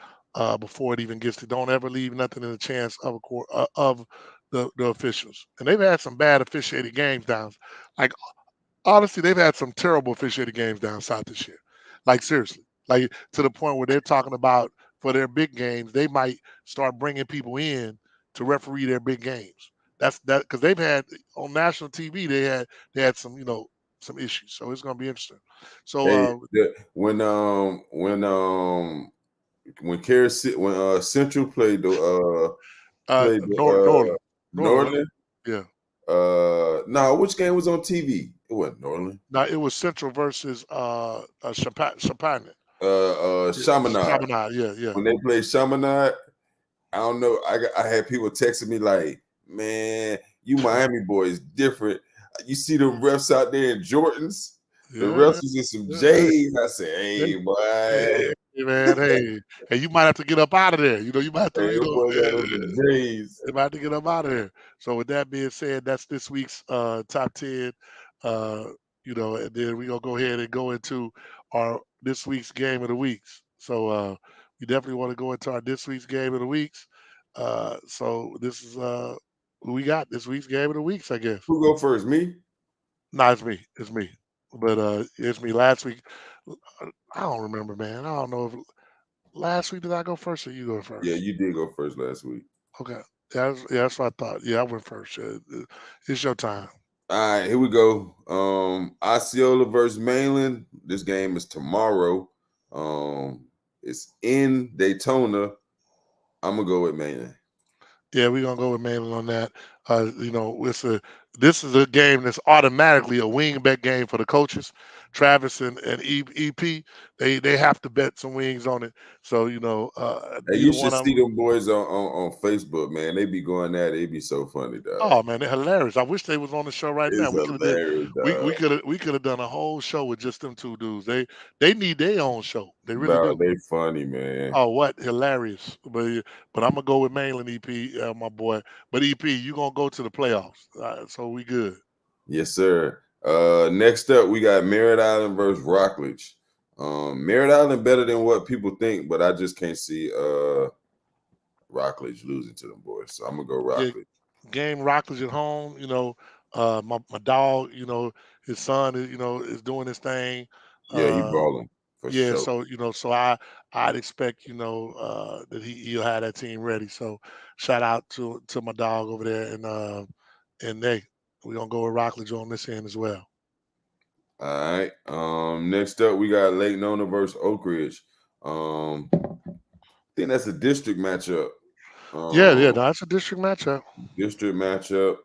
before it even gets to. Don't ever leave nothing in the chance of of the officials. And they've had some bad officiated games down. Like honestly, they've had some terrible officiated games down south this year. Like seriously, like to the point where they're talking about for their big games, they might start bringing people in to referee their big games. That's that because they've had on national TV they had some some issues. So it's gonna be interesting. So Hey, when Central played Norland, right? Northern. Yeah. No, which game was on TV? It wasn't Northern. Now it was Central versus Champagne. Yeah, Chaminade. Chaminade. Yeah, yeah. When they played Chaminade, I don't know. I had people texting me like, "Man, you Miami boys different. You see them refs out there in Jordans. The Yeah, refs was in some yeah. Hey, J's." I said, hey, "Hey, boy, hey, man, hey, you might have to get up out of there. You might have to, hey, them boys got on some J's." you might have to get up out of there. So with that being said, that's this week's top 10. Uh, and then we're gonna go ahead and go into our this week's game of the weeks. So we definitely want to go into our this week's game of the weeks. So this is who we got this week's game of the weeks, I guess. Who go first? Me? No, it's me. It's me. But it's me. Last week, I don't remember, man. I don't know if last week did I go first or you go Yeah, first? you did go first last week. Okay. That's what I thought. Yeah, I went first. It's your time. All right, here we go. Osceola versus Mainland. This game is tomorrow. It's in Daytona. I'm gonna go with Mainland. Yeah, we're gonna go with Malin on that. This is a game that's automatically a wing bet game for the coaches. Travis and EP, they have to bet some wings on it. So Hey, you neither should one of see them. them boys on Facebook, man. They be going at it. They be so funny, dog. Oh man, they're hilarious. I wish they was on the show right now. It's We could have did hilarious, we dog. could have done a whole show with just them two dudes. They need their own show. They really Dog, do. they funny, man. Oh, what hilarious! But I'm gonna go with Mainland EP, my boy. But EP, you gonna go to the playoffs, so we good. Yes, sir. Next up, we got Merritt Island versus Rockledge. Merritt Island better than what people think, but I just can't see Rockledge losing to them boys. So I'm gonna go Yeah, Rockledge. game Rockledge at home. My dog. His son is doing his thing. Yeah, he Uh, balling for yeah, sure. so I'd expect that he'll have that team ready. So shout out to my dog over there, and they we're gonna go with Rockledge on this end as well. All right. Next up, we got Lake Nona versus Oak Ridge. I think that's a district matchup. Yeah, yeah, Um, no, that's a district matchup. district matchup.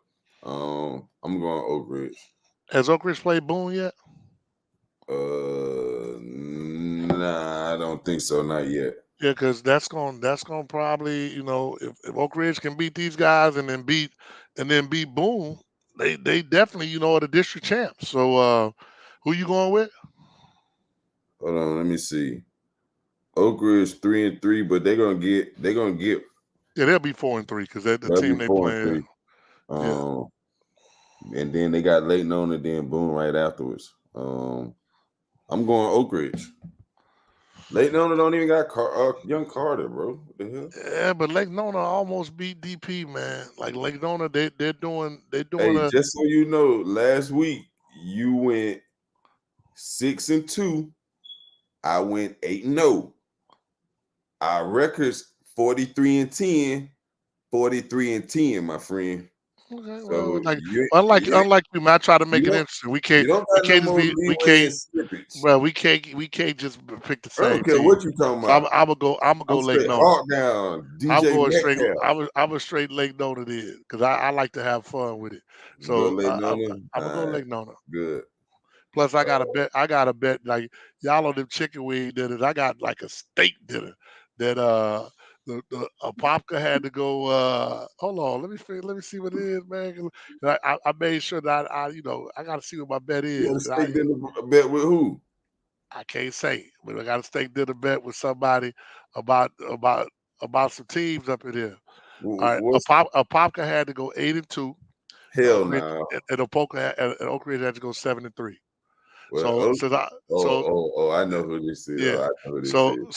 I'm going Oak Ridge. Has Oak Ridge played Boone yet? Nah, I don't think so. Not yet. Yeah, because that's gonna probably, if Oak Ridge can beat these guys and then beat Boone, they definitely, are the district champs. So who you going with? Hold on, let me see. Oak Ridge 3-3, but they're gonna get Yeah, they'll be 4-3 because they're the they'll be team they four and playing. three. Yeah. Um, and then they got Lake Nona and then Boone right afterwards. I'm going Oak Ridge. Lake Nona don't even got young Carter, bro. What the hell? Yeah, but Lake Nona almost beat DP, man. Like Lake Nona, they're doing Hey, a just so you know, last week you went 6-2. I went 8-0. Our records 43-10, 43-10, my friend. okay. Well, So like you unlike you unlike you, man, I try to make you it don't interesting. you don't We got no can't just more be we leeway in can't slippage. well we can't just pick the I don't same care team. what you talking So I'm about. I'm gonna go I'm gonna I'm go Lake straight Nona. hawk down, I'm DJ going straight. Metcalf. I'm a straight Lake Nona then because I like to have fun with it. You go So late I'm Nona. I'm All gonna go right, Lake Nona. good. Plus, I got to bet. I got to bet like y'all on them chicken wing dinners. I got like a steak dinner that the Apopka had to go. Hold on, let me see what it is, man. 'Cause I made sure that I got to see what my bet You is want to 'cause stake dinner bet with who? I can't say, but I got to steak dinner bet with somebody about about about some teams up in here. All right, What's Apopka had to go 8-2. hell Oak Ridge now? and Oak Ridge had to go 7-3. Well, So oh, since I oh, so oh, oh, I know who this is. Oh, yeah. I know who this So is.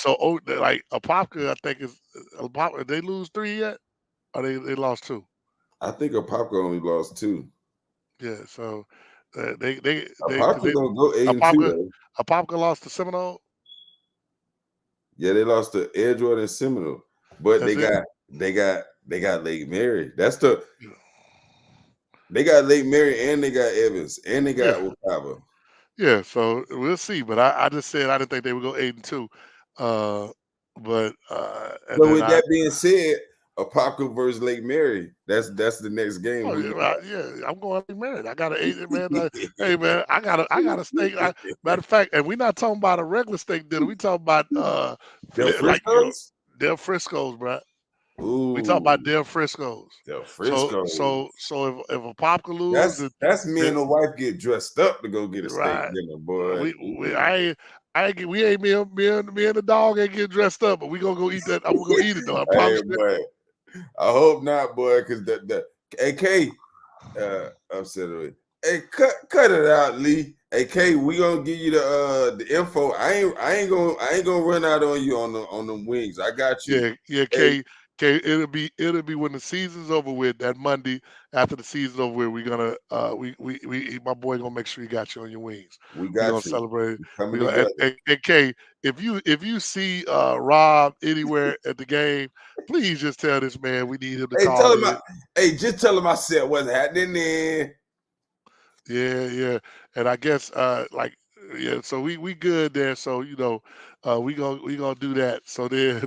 like Apopka, I think is Apopka. They lose 3 yet? Or they lost 2? I think Apopka only lost 2. Yeah. So they because Apopka they gonna go 8-2 Apopka though. Apopka lost to Seminole. Yeah, they lost to Edgewater and Seminole, but That's it. they got Lake Mary. That's the Yeah. they got Lake Mary and they got Evans and they got Yeah. Okava. Yeah. So we'll see. But I just said I didn't think they would go 8-2. Uh, but and So then with that being said, Apopka versus Lake Mary. That's the next game. oh Who yeah, you yeah, I'm going Lake Mary. I got to 8 man. Hey man, I got a steak. Matter of fact, and we're not talking about a regular steak dinner. We talking about Del like Frisco's? Del Frisco's, bro. We talk Ooh, about Del Frisco's. Del So Frisco's. so so if a Popka lose, That's me then and the wife get dressed up to go get a steak right. dinner, boy. We Ooh. we ain't me and the dog ain't get dressed up, but we gonna go eat that. I'm gonna go eat it though. I Hey, promise you. boy. I hope not, boy, because the AK upset with. Hey, cut it out, Lee. AK, we gonna give you the info. I ain't gonna run out on you on them wings. I got you. Yeah, yeah, Hey, It'll be when the season's over with that Monday after the season's over with. We're gonna my boy gonna make sure he got you on your wings. we We're gonna got you. celebrate it. We coming We gonna together. and K, if you see Rob anywhere at the game, please just tell this man we need him to Hey, tell call him. in. Hey, just tell him I said what's happening there. Yeah, yeah. And I guess yeah, so we good there. So we gonna do that. So then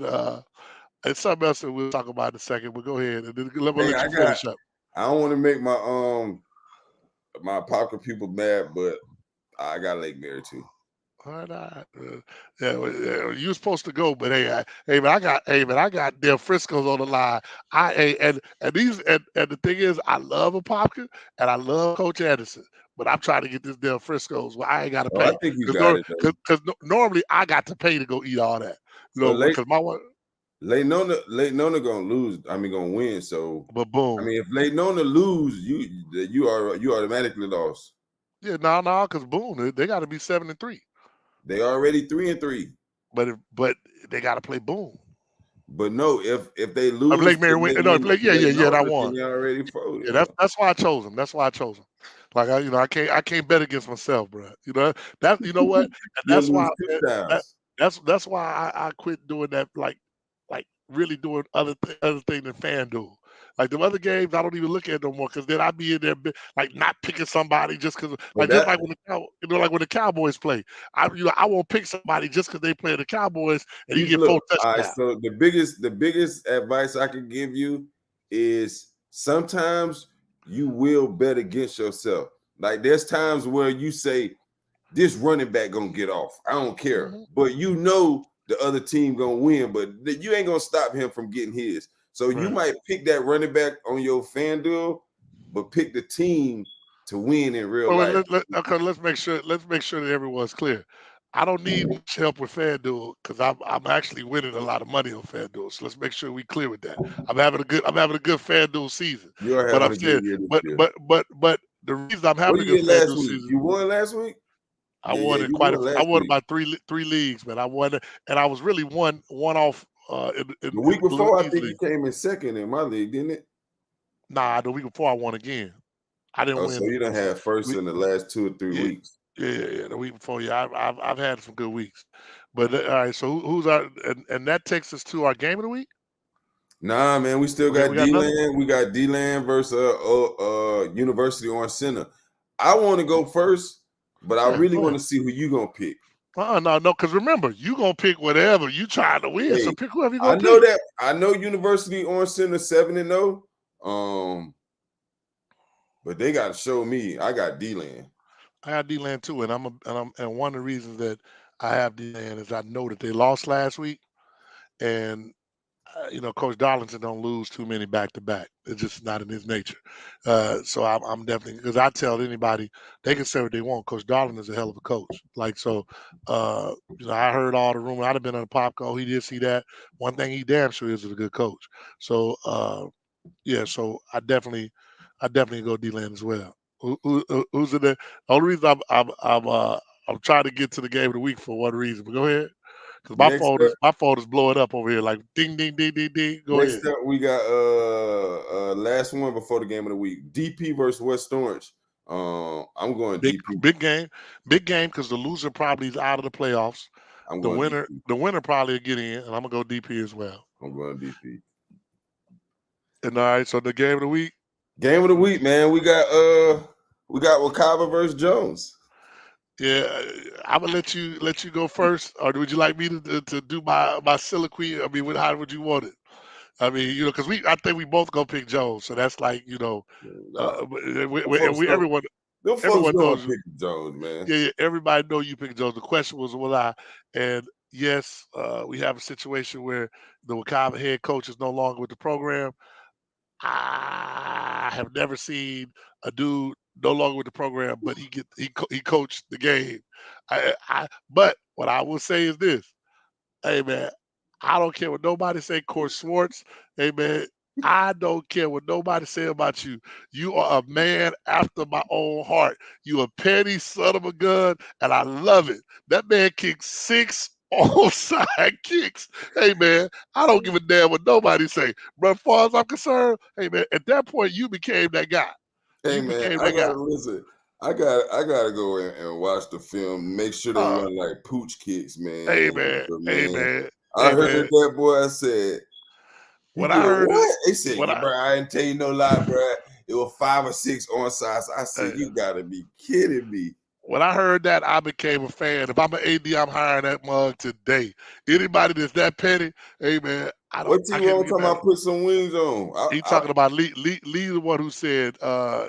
it's something else that we'll talk about in a second, but go ahead and then let me Hey, let you finish up. I don't want to make my pocket people mad, but I got Lake Mary too. Why not? Yeah, you were supposed to go, but hey man, I got Del Frisco's on the line. And the thing is, I love a Popkin and I love Coach Anderson, but I'm trying to get this Del Frisco's. Well, I ain't got to Oh, I pay think you got because it though. normally I got to pay to go eat all that, But because my one. Lake Nona gonna lose. I mean, gonna win. So But I boom, mean, if Lake Nona lose, you automatically lost. yeah, because boom, they got to be 7-3, They already 3-3. but they got to play boom. But no, if they If lose Lake to Mary win, no, if Lake yeah, that Nona, then won. they already folded. Yeah, Yeah. that's why I chose him. That's why I chose him. Like I can't bet against myself, bro. You know what? And You'll lose two that times. that's why I quit doing that. Like really doing other thing than FanDuel. Like the other games, I don't even look at no more because then I be in there like not picking somebody just because, But like just that like when like when the Cowboys play, I won't pick somebody just because they play the Cowboys and he you get four look, all right. touchdowns. So the biggest advice I can give you is sometimes you will bet against yourself. Like there's times where you say this running back gonna get off. I don't care, Mhm. but you know the other team gonna win, but you ain't gonna stop him from getting his. So you Right. might pick that running back on your FanDuel, but pick the team to win in real Well, life. okay, let's make sure that everyone's clear. I don't need much help with FanDuel because I'm actually winning a lot of money on FanDuel. So let's make sure we clear with that. I'm having a good FanDuel season. You're But I'm having a good saying, year this year. but the reason I'm What having a you good get last FanDuel week? season, You won last week? I Yeah, won in you quite a won I last won week. about three leagues, man. I won and I was really one off The week a little before, I think you easily. came in second in my league, didn't it? Nah, the week before I won again. I didn't Oh, so win you don't have first we in the last 2 or 3 yeah, weeks. yeah. The week before, yeah, I've had some good weeks. But all right, so who's our and that takes us to our game of the week. Nah, man, we still Okay, we got got another. D-Land. We got D-Land versus University on Center. I want to go first, but I Yeah, really go want ahead. to see who you gonna pick. No, because remember, you gonna pick whatever you trying to win. So Hey, pick whoever you I gonna know pick. that I know University on Center 7-0. But they got to show me. I got D-Land. I got D-Land too, and one of the reasons that I have D-Land is I know that they lost last week, and Coach Darlington don't lose too many back to back. It's just not in his nature. So I'm definitely because I tell anybody they can say what they want. Coach Darlington is a hell of a coach. Like so, I heard all the rumors. I'd have been on the Popco. He did see that. One thing he damn sure is a good coach. So yeah, so I definitely go D-Land as well. Who's in there? The only reason I'm trying to get to the game of the week for one reason. But go ahead. Cause Next up, my phone is blowing up over here like ding ding ding ding ding. Go ahead. next up, we got last one before the game of the week. DP versus West Orange. I'm going Big DP. big game because the loser probably is out of the playoffs. I'm going DP. The winner probably will get in, and I'm gonna go DP as well. I'm going DP. And all right, so the game of the week. Game of the week, man. We got Wakaba versus Jones. Yeah, I'm gonna let you go first, or would you like me to do my soliloquy? I mean, how would you want it? I mean, because I think we both gonna pick Jones, so that's like Nah, them folks we know, them folks everyone know I'm knows. picking Jones, man. Yeah, everybody know you picked Jones. The question was, will I? And yes, we have a situation where the Wakaba head coach is no longer with the program. I have never seen a dude no longer with the program, but he coached the game. But what I will say is this: hey man, I don't care what nobody say. Court Schwartz, hey man, I don't care what nobody say about you. You are a man after my own heart. You a petty son of a gun, and I love it. That man kicked 6 onside kicks. Hey man, I don't give a damn what nobody say. But as far as I'm concerned, hey man, at that point you became that guy. Hey You man, became I that guy. gotta listen. I gotta go and watch the film. Make sure they Uh, run like pooch kicks, hey man. man, But hey man, man, I hey heard man. that boy. I said he What I did heard is what? They said, what yeah, I. bro. I didn't tell you no lie, bro. It was 5 or 6 on sides. I said, Hey, you gotta be kidding me. when I heard that, I became a fan. If I'm an AD, I'm hiring that mug today. Anybody that's that petty, hey man, What I T can't Rowe get talking mad. about? Put some wings on. He talking about Lee, the one who said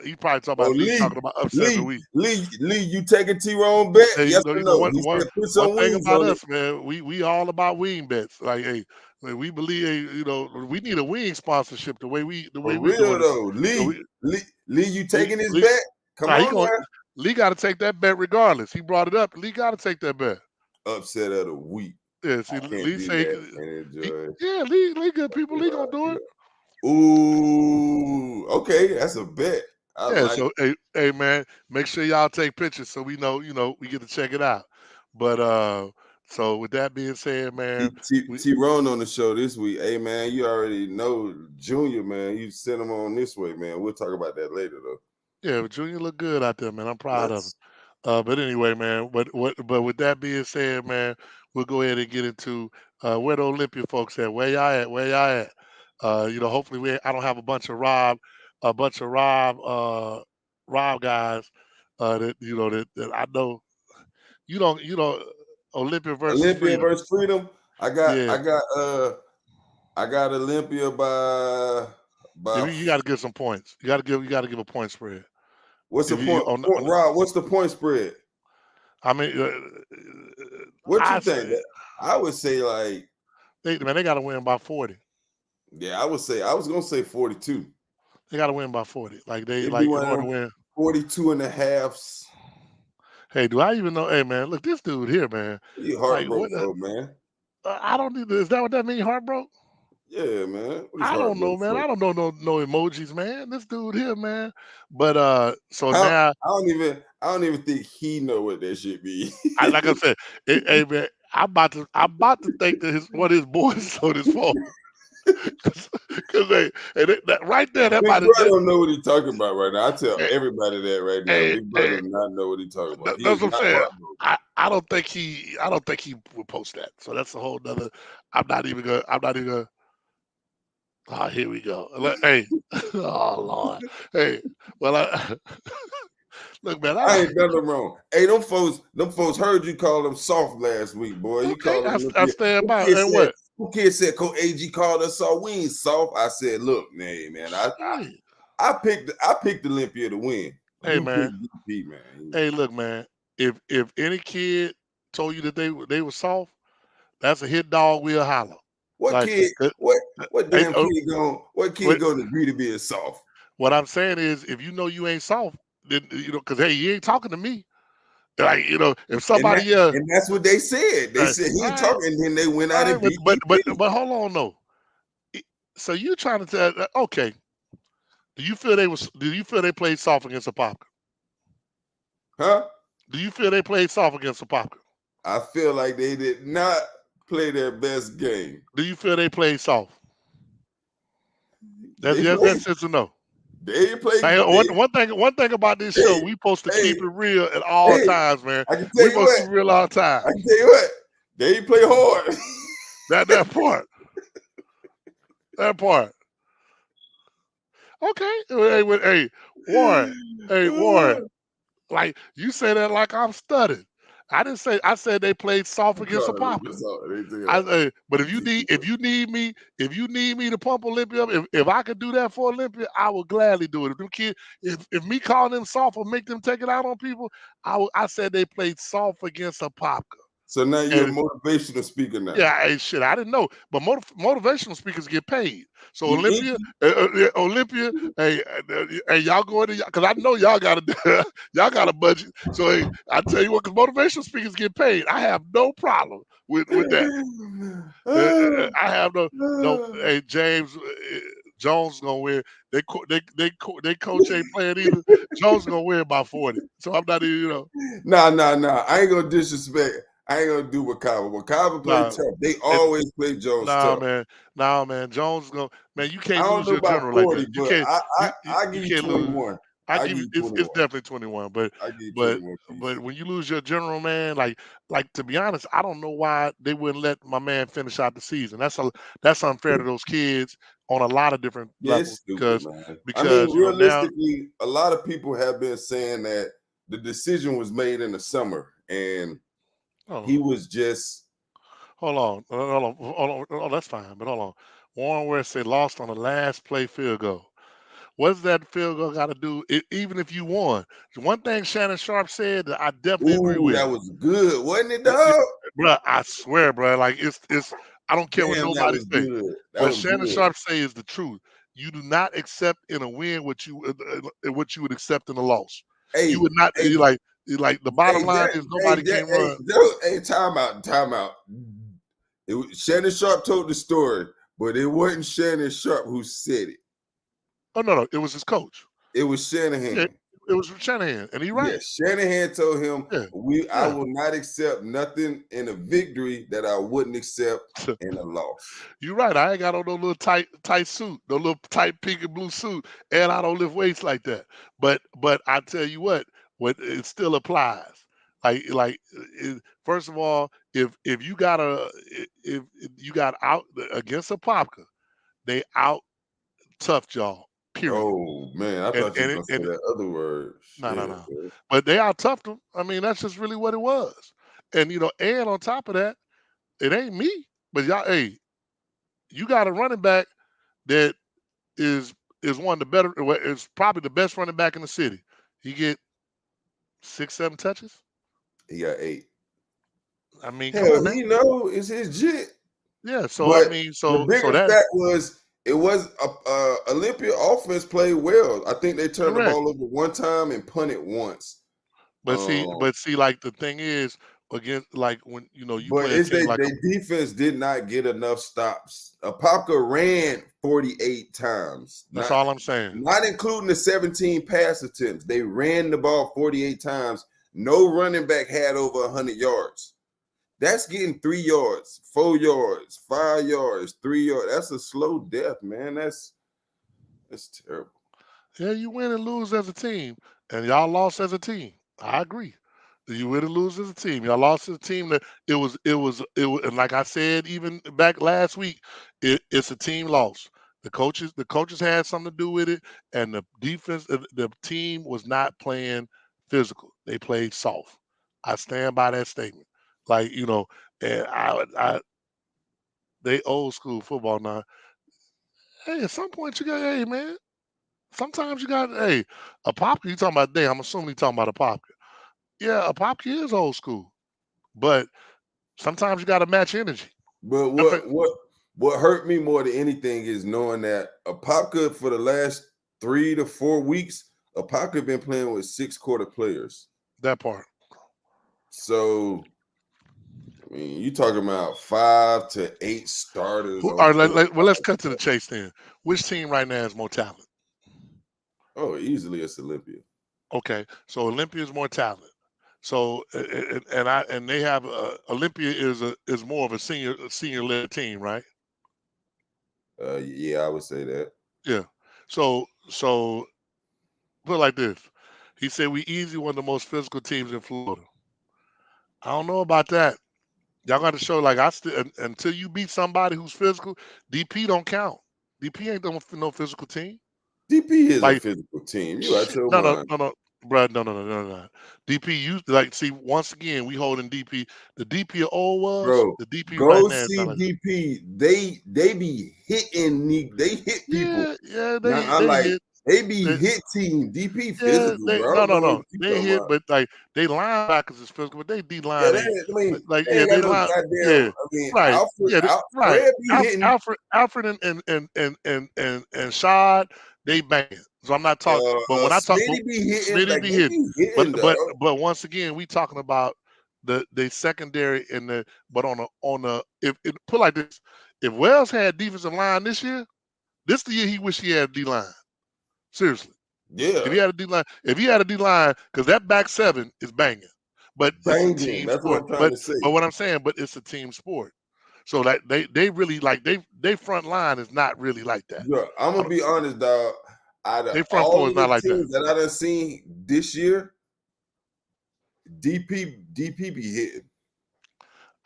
he probably talking Oh, about Lee talking about upset the week. Lee, you taking T Rowe bet? Hey, Yes or you know no? He said put one some thing wings about on it. us, man, we all about wing bets. Like, hey, we believe, we need a wing sponsorship the For way we real doing it. though, So we Lee, you taking his Lee, bet? Come nah, on now. Lee got to take that bet regardless. He brought it up. Lee got to take that bet. Upset of the week. Yeah, I see, can't Lee do say, that and enjoy. yeah, Lee good people. Lee gonna do it. Ooh, okay, that's a bet. I Yeah, like so hey man, make sure y'all take pictures so we know, we get to check it out. But so with that being said, man, we T-Ron on the show this week. Hey man, you already know Junior, man. You sent him on this way, man. We'll talk about that later though. yeah, Junior look good out there, man. I'm proud of him. Yes. But anyway, man, but with that being said, man, we'll go ahead and get into where the Olympia folks at. Where y'all at? Where y'all at? Hopefully I don't have a bunch of Rob guys that I know. Olympia versus Olympia Freedom. versus Freedom. I got Yeah, I got I got Olympia by you got to give some points. You got to give a point spread. what's the If you point, Rob? What's the point spread? I mean, What I you think? say I would say like they got to win by 40. yeah, I was gonna say 42. They got to win by 40. It'd be In one of order to them win. 42 and a halves. Hey, do I even know? Hey, man, look, this dude here, man. You Like, what? heartbroken for, man. I don't need. Is that what that means? Heartbroken? Yeah, man. What is I don't know, heartbroken man. for? I don't know no emojis, man. This dude here, man. But so How now, I don't even think he know what that shit be. like I said, hey man, I'm about to think that one of his boys is on his phone, because that right there, that Big might have brother don't know what he talking about right now. I tell hey, everybody that right now. hey, Big brother hey, does not know what he talking about. He that's is what I'm not saying. heartbroken. I don't think he would post that. So that's a whole nother. I'm not even gonna. Oh, here we go. Hey, oh Lord. Hey, well, look, man. I ain't done them wrong. Hey, them folks heard you call them soft last week, boy. You Okay, called them. I stand by. And what? Who kid said Coach AG called us soft? We ain't soft. I said, look, man, Hey, I picked Olympia to win. hey, You man. picked DP, man. Hey, look, man. If any kid told you that they were soft, that's a hit dog will holler. What Like, kid? What hey, damn kid going? What kid what going to agree to being soft? what I'm saying is, if you know you ain't soft, then because hey, you ain't talking to me. Like, if And somebody else, that's what they said. They all said he ain't right, talking, and then they went all out right, and but beat but but DP. but hold on, no. So you trying to tell? Okay, do you feel they played soft against Apopka? Huh? Do you feel they played soft against Apopka? I feel like they did not play their best game. Do you feel they played soft? They That's played. yes or no. They played. Hey, one thing about this show, Hey, we supposed to hey, keep it real at all hey! times, man. I can tell We you supposed to what. keep it real all I times. can tell you what. They play hard. That part. That part. Okay. Hey, Warren. Hey, Warren. Like you say that like I'm studying. I didn't say. I said they played soft I'm against sorry. Apopka. I'm sorry. They did. But if you need me to pump Olympia up, if I could do that for Olympia, I would gladly do it. If them kids, if me calling them soft or make them take it out on people, I said they played soft against Apopka. So now you're a And motivational speaker now. yeah, hey, shit, I didn't know, but motivational speakers get paid. So You ain't. Olympia, hey, y'all go into because I know y'all got a y'all got a budget. So hey, I tell you what, because motivational speakers get paid, I have no problem with that. I have no. Hey, James Jones gonna win. They coach ain't playing either. Jones gonna win by 40. So I'm not even. Nah. I ain't gonna disrespect. I ain't gonna do Wakava. Wakava play Nah. tough. They It, always play Jones nah, tough. man. Nah, man. Jones gonna man. You I can't don't lose know your about general like 40, that. You but can't. I You give you can't lose. 21. I I give give you. you It's 21. definitely 21. But I give you but 21 but pieces. when you lose your general, man, like to be honest, I don't know why they wouldn't let my man finish out the season. That's unfair to those kids on a lot of different Yeah, it's levels stupid, man. I mean, because now. realistically, a lot of people have been saying that the decision was made in the summer, and Oh, he was just hold on, hold on, hold on. Oh, that's fine, but hold on. Warren West said lost on the last play field goal. What's that field goal got to do? Even if you won, one thing Shannon Sharp said that I definitely agree ooh, with. that was good, wasn't it, dog? Bro, I swear, bro. Like it's. I don't care what Damn, that nobody was say. good. That What was Shannon good. Sharp say is the truth. You do not accept in a win what you would accept in a loss. You Hey, would not. hey, You like the bottom line is nobody can run. Time out, time out. Shannon Sharp told the story, but it wasn't Shannon Sharp who said it. Oh no, it was his coach. It was Yeah, Shanahan. it was Shanahan, and he right. Yes, Shanahan told him, Yeah, I yeah. will not accept nothing in a victory that I wouldn't accept in a loss. You're right. I ain't got on no little tight suit, no little tight pink and blue suit, and I don't lift weights like that. But I tell you what it still applies. First of all, if you got out against a Popka, They out toughed y'all. Period. Oh man, I And thought you and were it, gonna say and that other word. no, no, Shit. no. Okay. But they out toughed them. I mean, that's just really what it was. And and on top of that, it ain't me, but y'all. Hey, you got a running back that is one of the better. Is probably the best running back in the city. He get 6, 7 touches. He got 8. I mean, come Hell, on now. he know it's his jit. Yeah. So I But mean, the so bigger that fact was it was Olympia offense played well. I think they turned the correct. ball over one time and punted once. Um, But see, like the thing is, again, like when you but play a it's team like they defense did not get enough stops. Apopka ran 48 times, that's all I'm saying. not including the 17 pass attempts. They ran the ball 48 times. No running back had over 100 yards. That's getting 3 yards, 4 yards, 5 yards, 3 yards. That's a slow death, man. That's terrible. Yeah, you win and lose as a team, and y'all lost as a team. I agree. You win and lose as a team. Y'all lost as a team that and like I said even back last week, it's a team loss. The coaches had something to do with it, and the defense, the team was not playing physical. They played soft. I stand by that statement. Like and they old school football now. Hey, at some point you got, hey man, sometimes you got, hey, a Popka, you talking about, I'm assuming you talking about a Popka. Yeah, a Popka is old school, but sometimes you got to match energy. But I think what hurt me more than anything is knowing that Apopka for the last 3 to 4 weeks, Apopka been playing with 6 quarter players. that part. So I mean, you talking about 5 to 8 starters Who on are four. well, let's cut to the chase then. Which team right now is more talent? Oh, easily it's Olympia. Okay, so Olympia is more talent. So and they have Olympia is more of a senior led team, right? Yeah, I would say that. Yeah. So put it like this. He said we easily one of the most physical teams in Florida. I don't know about that. Y'all got to show like I still until you beat somebody who's physical. DP don't count. DP ain't no physical team. DP is a Like physical team. You out your no no mind. no no, bro, no. DP used like see once again we holding DP. The DP of old was Bro, the DP right go now is see not like that. DP. They be hitting they hit people. Yeah Now I they like hit. they be They, hit team. DP yeah, physical, they bro. I don't know what no. you They talking hit, about. but like they linebackers is physical, but they D Yeah, line they, ain't I mean, like they yeah ain't got they no line goddamn. yeah I mean, right yeah right. Fred be hitting. Alfred and Shad they banging. So I'm not talking, but when I talk, Smitty be hitting Smitty like be they hitting, be hitting, dog. but once again we talking about the secondary and the but on the if it put like this, if Wells had defensive line this year, this the year he wish he had D line. Seriously. Yeah, If he had a D line, because that back seven is banging, but it's a banging. team That's what sport. I'm trying to say. But what I'm saying, but it's a team sport. So that they really like they front line is not really like that. Bro, I'm gonna be honest, dog. Out of They front all four is of the not like that. teams that I done seen this year, DP be hitting.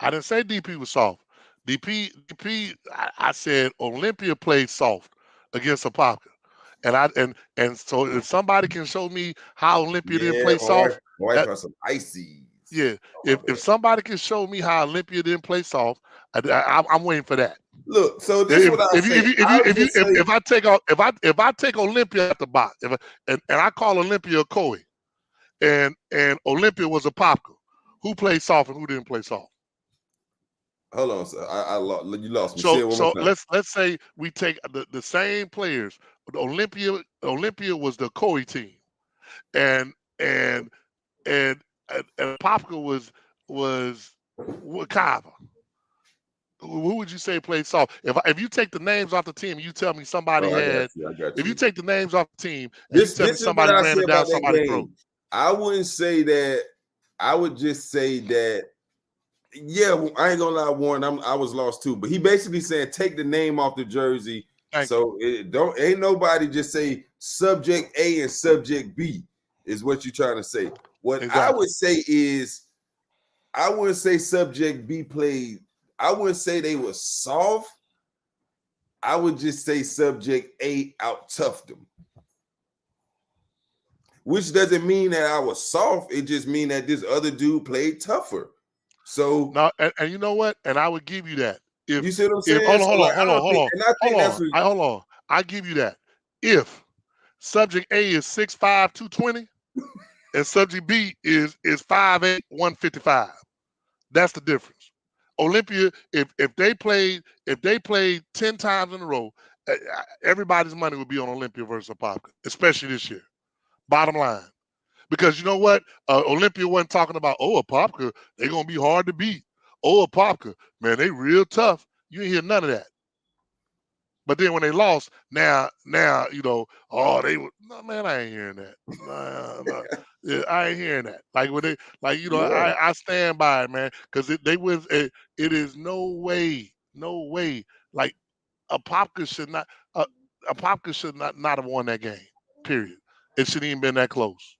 I didn't say DP was soft. DP I said Olympia played soft against Apopka. And so if somebody can show me how Olympia didn't Yeah, play soft, my wife that has some ices. yeah. Oh, my If bad. somebody can show me how Olympia didn't play soft, I'm waiting for that. Look, so this is what I say. I'll just say, If I take Olympia at the box, and I call Olympia a Koi, and Olympia was a Popka, who played soft and who didn't play soft? hold on, sir. I lost, you lost me. Say So it one more so time. let's say we take the same players. Olympia was the Koi team, and and and Popka was Wakava. Who would you say played soft? If you take the names off the team, you tell me somebody Oh, I got had. you. I got If you you. take the names off the team and you This tell me this is what somebody I ran say it down about that somebody's throat, game. I wouldn't say that. I would just say that. Yeah, I ain't gonna lie, Warren. I was lost too, but he basically said take the name off the jersey, thank you. so it don't ain't nobody just say subject A and subject B is what you're trying to say. What I Exactly. would say is I wouldn't say subject B played. I wouldn't say they were soft. I would just say Subject A out toughed them. Which doesn't mean that I was soft. It just mean that this other dude played tougher. So No, and you know what? And I would give you that. you see what I'm If saying? So like, I don't think, and I think hold that's on, what, hold on. I give you that. If Subject A is 6'5", 220, and Subject B is 5'8", 155, that's the difference. Olympia, if they played 10 times in a row, everybody's money would be on Olympia versus Apopka, especially this year. Bottom line. Because you know what? Olympia wasn't talking about, oh, Apopka, they're going to be hard to beat. Oh, Apopka, man, they real tough. You ain't hear none of that. But then when they lost, now, you know, oh, they were, no, man, I ain't hearing that. No. Yeah, I ain't hearing that. Like when they, like, you know, yeah. I stand by it, man, because they was, it is no way, like Apopka should not, Apopka should not have won that game. Period. It shouldn't even been that close.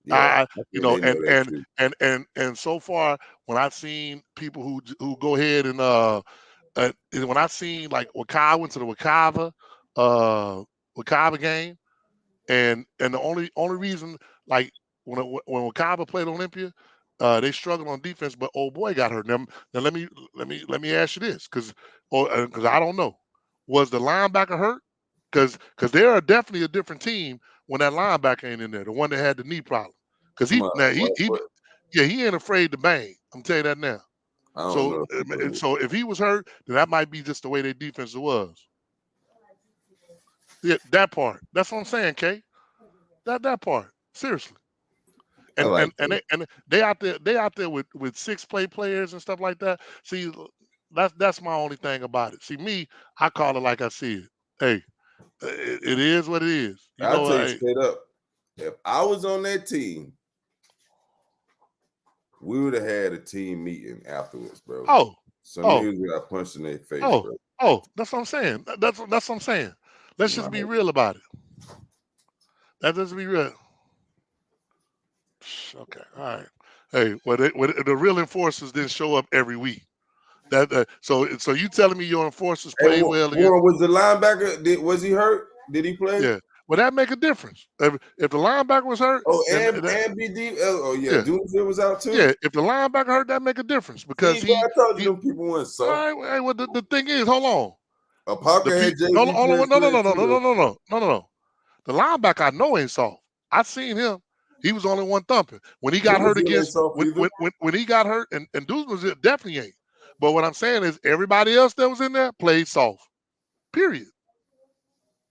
Yeah, You know, they know that too. and so far, when I've seen people who go ahead and when I seen like Wakava went to the Wakava game, and the only reason, like when Wakava played Olympia, they struggled on defense, but old boy got hurt. Now let me ask you this, because I don't know, was the linebacker hurt? Because they are definitely a different team when that linebacker ain't in there, the one that had the knee problem. Because Come on, he ain't afraid to bang. I'm telling you that now. I don't So know. so if he was hurt, then that might be just the way their defense was. Yeah, that part. That's what I'm saying, Kay. That part. Seriously. I And like and they out there with 6 players and stuff like that. See, that's my only thing about it. See, me, I call it like I see it. Hey, it is what it is. You I'll know, tell you straight up. If I was on that team, we would have had a team meeting afterwards, bro. Some niggas got punched in their face, bro. That's what I'm saying. That's what I'm saying. Let's just be real about it. That doesn't be real. Okay, all right. Hey, the real enforcers didn't show up every week. So you telling me your enforcers played well against? Warren, was the linebacker? Was he hurt? Did he play? Yeah. Well, that make a difference. If the linebacker was hurt, and BD. Oh yeah, Doomsday was out too. Yeah, if the linebacker hurt, that make a difference because I told you them people weren't soft. All right, well, the thing is, hold on. Apopka had JV. No. The linebacker I know ain't soft. I seen him. He was only one thumping. When he got hurt against when he got hurt, and Deuce was definitely ain't. But what I'm saying is everybody else that was in there played soft. Period.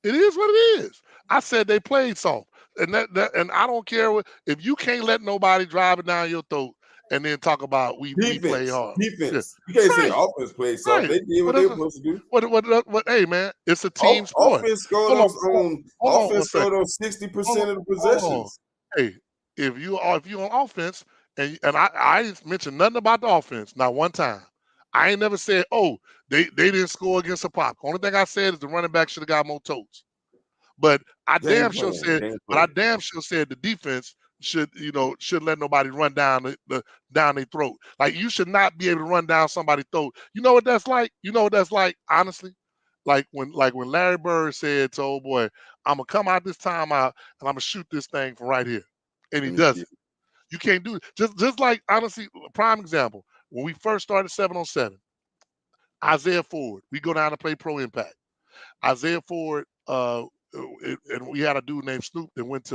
It is what it is. I said they played soft. And and I don't care if you can't let nobody drive it down your throat and then talk about we play hard. Defense. Yeah. You can't say offense played soft. Right. They did what they were supposed to do. What hey man, it's a team sport. Offense scored on 60% of the possessions. Hey, if you on offense, and I didn't mention nothing about the offense, not one time. I ain't never said, oh, they didn't score against a pop. Only thing I said is the running back should have got more totes. But I damn sure said the defense should let nobody run down down their throat. Like you should not be able to run down somebody's throat. You know what that's like? Honestly? Like when Larry Bird said to old boy, I'm gonna come out this time out and I'm gonna shoot this thing from right here. And he does it. You can't do it. Just like honestly, prime example, when we first started 7-on-7, Isaiah Ford, we go down to play Pro Impact. Isaiah Ford, and we had a dude named Snoop that went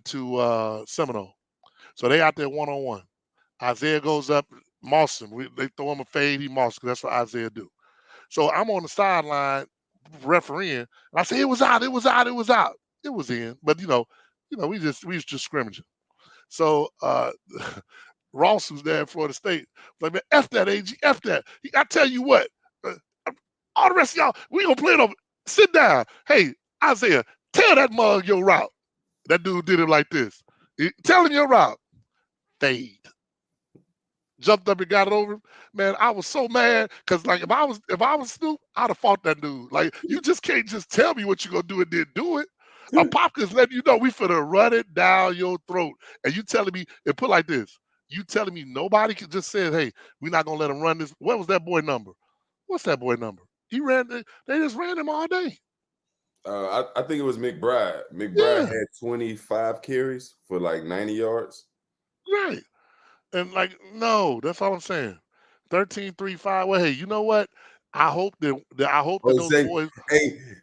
to Seminole. So they out there 1-on-1. Isaiah goes up, moss him. They throw him a fade, he moss him. That's what Isaiah do. So I'm on the sideline refereeing, and I say it was out. It was in, but we was just scrimmaging. So Ross, who's there in Florida State, like, man, F that, AG, F that. I tell you what, all the rest of y'all, we gonna play it over. Sit down. Hey, Isaiah, tell that mug your route. That dude did it like this. Tell him your route. Fade. Jumped up and got it over. Man, I was so mad because like if I was Snoop, I'd have fought that dude. Like you just can't just tell me what you're gonna do and then do it. Apopka's letting you know we finna run it down your throat. And you telling me, and put like this, you telling me nobody could just say, hey, we're not gonna let him run this. What was that boy number? What's that boy number? They just ran him all day. I think it was McBride. McBride Yeah, had 25 carries for like 90 yards. right. And like, no, that's all I'm saying. 13-3-5. Well, hey, you know what? I hope that Oh, those Zay, boys.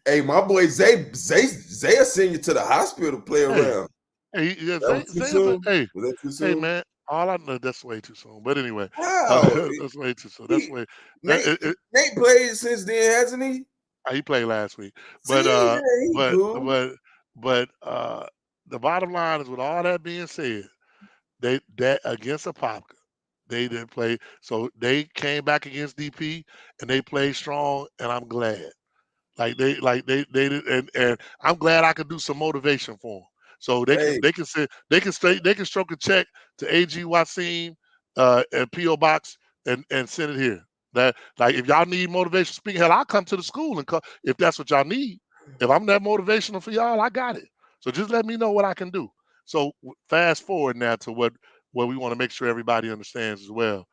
hey, my boy Zay a senior to the hospital play Hey, around. hey, yeah, That was too Zay is a soon. hey, Was that too hey, soon? man. All I know that's way too soon. But anyway, Wow. that's way too soon. That's He way that Nate Nate played since then, hasn't he? he played last week. But See, yeah, he but cool. but the bottom line is, with all that being said, they that against Apopka, they didn't play. So they came back against DP and they played strong, and I'm glad. They did, and I'm glad I could do some motivation for them. So Hey, they can stroke a check to AG Wasim and PO Box and send it here. That, like, if y'all need motivation speaking, hell, I'll come to the school and if that's what y'all need. If I'm that motivational for y'all, I got it. So just let me know what I can do. So fast forward now to what we want to make sure everybody understands as well.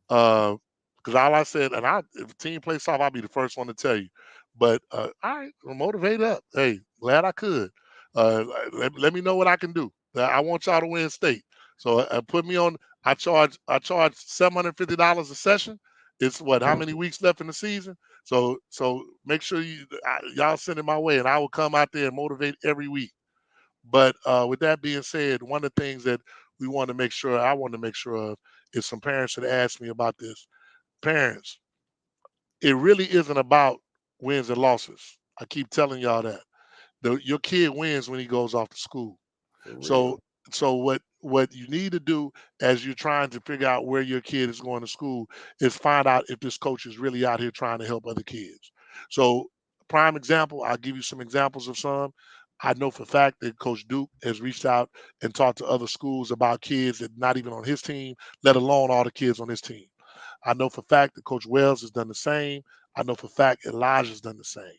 Because all I said, and if a team plays soft, I'll be the first one to tell you. But all right, well, motivate up. Hey, glad I could. Let me know what I can do. I want y'all to win state. So put me on. I charge $750 a session. It's what, how many weeks left in the season? So make sure y'all send it my way, and I will come out there and motivate every week. But with that being said, one of the things that I want to make sure of, is some parents that asked me about this. Parents, it really isn't about wins and losses. I keep telling y'all that. Your kid wins when he goes off to school. for So real. what you need to do as you're trying to figure out where your kid is going to school is find out if this coach is really out here trying to help other kids. So, prime example, I'll give you some examples of some. I know for a fact that Coach Duke has reached out and talked to other schools about kids that not even on his team, let alone all the kids on his team. I know for a fact that Coach Wells has done the same. I know for a fact Elijah's done the same.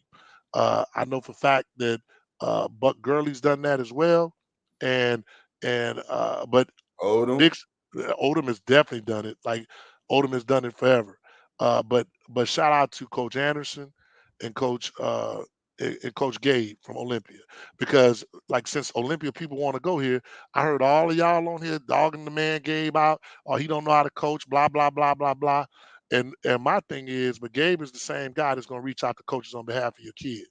I know for a fact that Buck Gurley's done that as well. And but Odom. Nick's Odom has definitely done it. Like, Odom has done it forever. But shout out to Coach Anderson and Coach Gabe from Olympia, because, like, since Olympia people want to go here, I heard all of y'all on here dogging the man Gabe out. Oh, he don't know how to coach. Blah blah blah blah blah. And my thing is, but Gabe is the same guy that's going to reach out to coaches on behalf of your kid.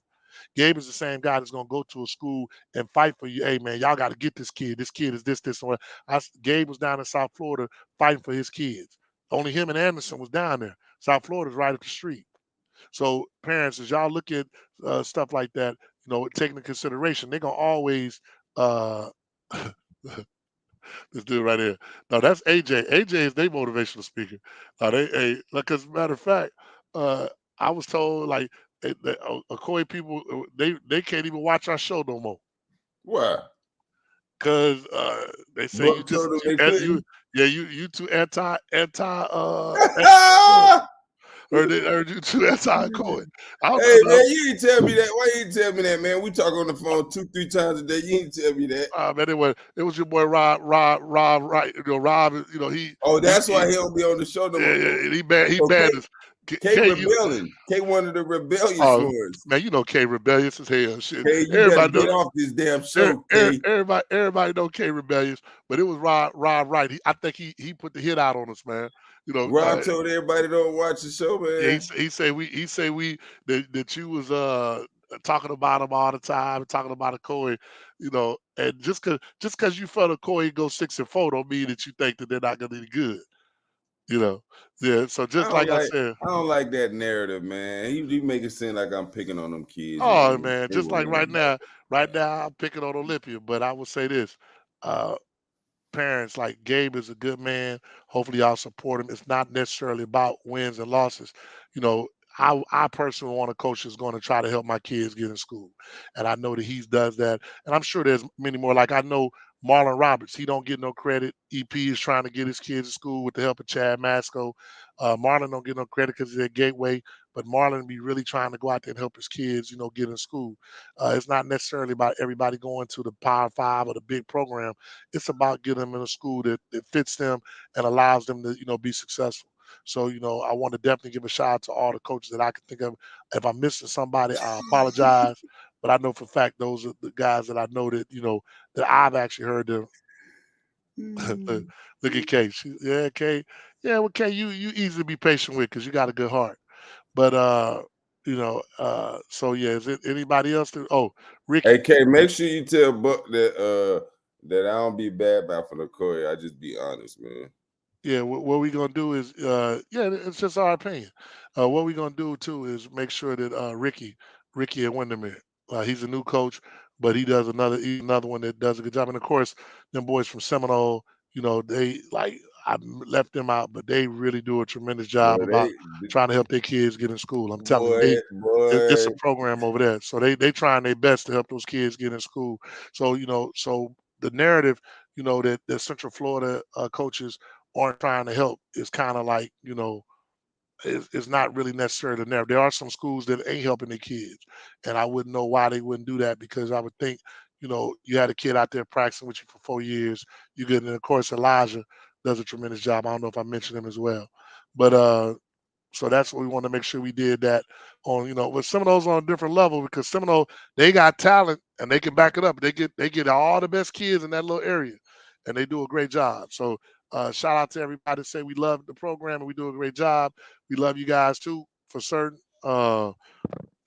Gabe is the same guy that's gonna go to a school and fight for you. Hey, man, y'all got to get this kid. This kid is this, and what. Gabe was down in South Florida fighting for his kids. Only him and Anderson was down there. South Florida's right up the street. So parents, as y'all look at stuff like that, taking into consideration, they're gonna always. Uh, this dude right here. No, that's AJ. AJ is their motivational speaker. Because, matter of fact, uh, I was told, like, Akoi people, they can't even watch our show no more, Why? because they say you Buck just told him too, they you, couldn't. yeah, you too anti Akoi, or they heard you too anti Akoi. I don't Hey know. man, you didn't tell me that. Why you didn't tell me that, man? We talk on the phone 2-3 times a day. You didn't tell me that. Man, anyway, it was your boy Rob, right? Rob, Oh, he, that's why he he don't be on the show no more. yeah, yeah, he So banned us. K K, rebelling. K one of the rebellious oh, ones. man, K rebellious as hell. Shit, K, you better everybody get know. off this damn show, K. Everybody know K rebellious, but it was Rob Wright. I think he put the hit out on us, man. You know, Rob told everybody don't watch the show, yeah, man. he say we that you was talking about him all the time, talking about Corey, and just cause you felt Corey go 6-4 don't mean that you think that they're not gonna be good, you know. Yeah, so I just don't like I like said. I don't like that narrative, man. He make it seem like I'm picking on them kids, Oh, man. man, They just like weren't about right now I'm picking on Olympia, but I will say this. Uh Parents, like, Gabe is a good man. Hopefully, y'all support him. It's not necessarily about wins and losses. You know, I personally want a coach that's going to try to help my kids get in school, and I know that he does that. And I'm sure there's many more. Like, I know Marlon Roberts. He don't get no credit. EP is trying to get his kids to school with the help of Chad Masco. Marlon don't get no credit because he's at Gateway, but Marlon be really trying to go out there and help his kids, get in school. It's not necessarily about everybody going to the Power Five or the big program. It's about getting them in a school that fits them and allows them to, be successful. So, I want to definitely give a shout out to all the coaches that I can think of. If I'm missing somebody, I apologize. But I know for a fact those are the guys that I know that, that I've actually heard them. Look at Kay. Yeah, Kay. Yeah, well, Kay, you easy to be patient with because you got a good heart. But so yeah, is it anybody else? Oh, Ricky. Hey, K, make sure you tell Buck that I don't be bad about for Latoya. I just be honest, man. Yeah, what we gonna do is, yeah, it's just our opinion. What we gonna do too is make sure that Ricky at Windermere, he's a new coach, but he's another one that does a good job. And of course, them boys from Seminole, they like left them out, but they really do a tremendous job Boy, about trying to help their kids get in school. I'm telling you, boy, it's boy. a program over there, so they trying their best to help those kids get in school. So so the narrative, that Central Florida coaches aren't trying to help is kind of like, it's not really necessarily the narrative. There are some schools that ain't helping their kids, and I wouldn't know why they wouldn't do that because I would think, you had a kid out there practicing with you for 4 years. You good, and of course Elijah does a tremendous job. I don't know if I mentioned him as well, but so that's what we want to make sure we did that on, with Seminoles on a different level because Seminole, they got talent and they can back it up. They get all the best kids in that little area and they do a great job. So shout out to everybody that say we love the program and we do a great job. We love you guys too for certain.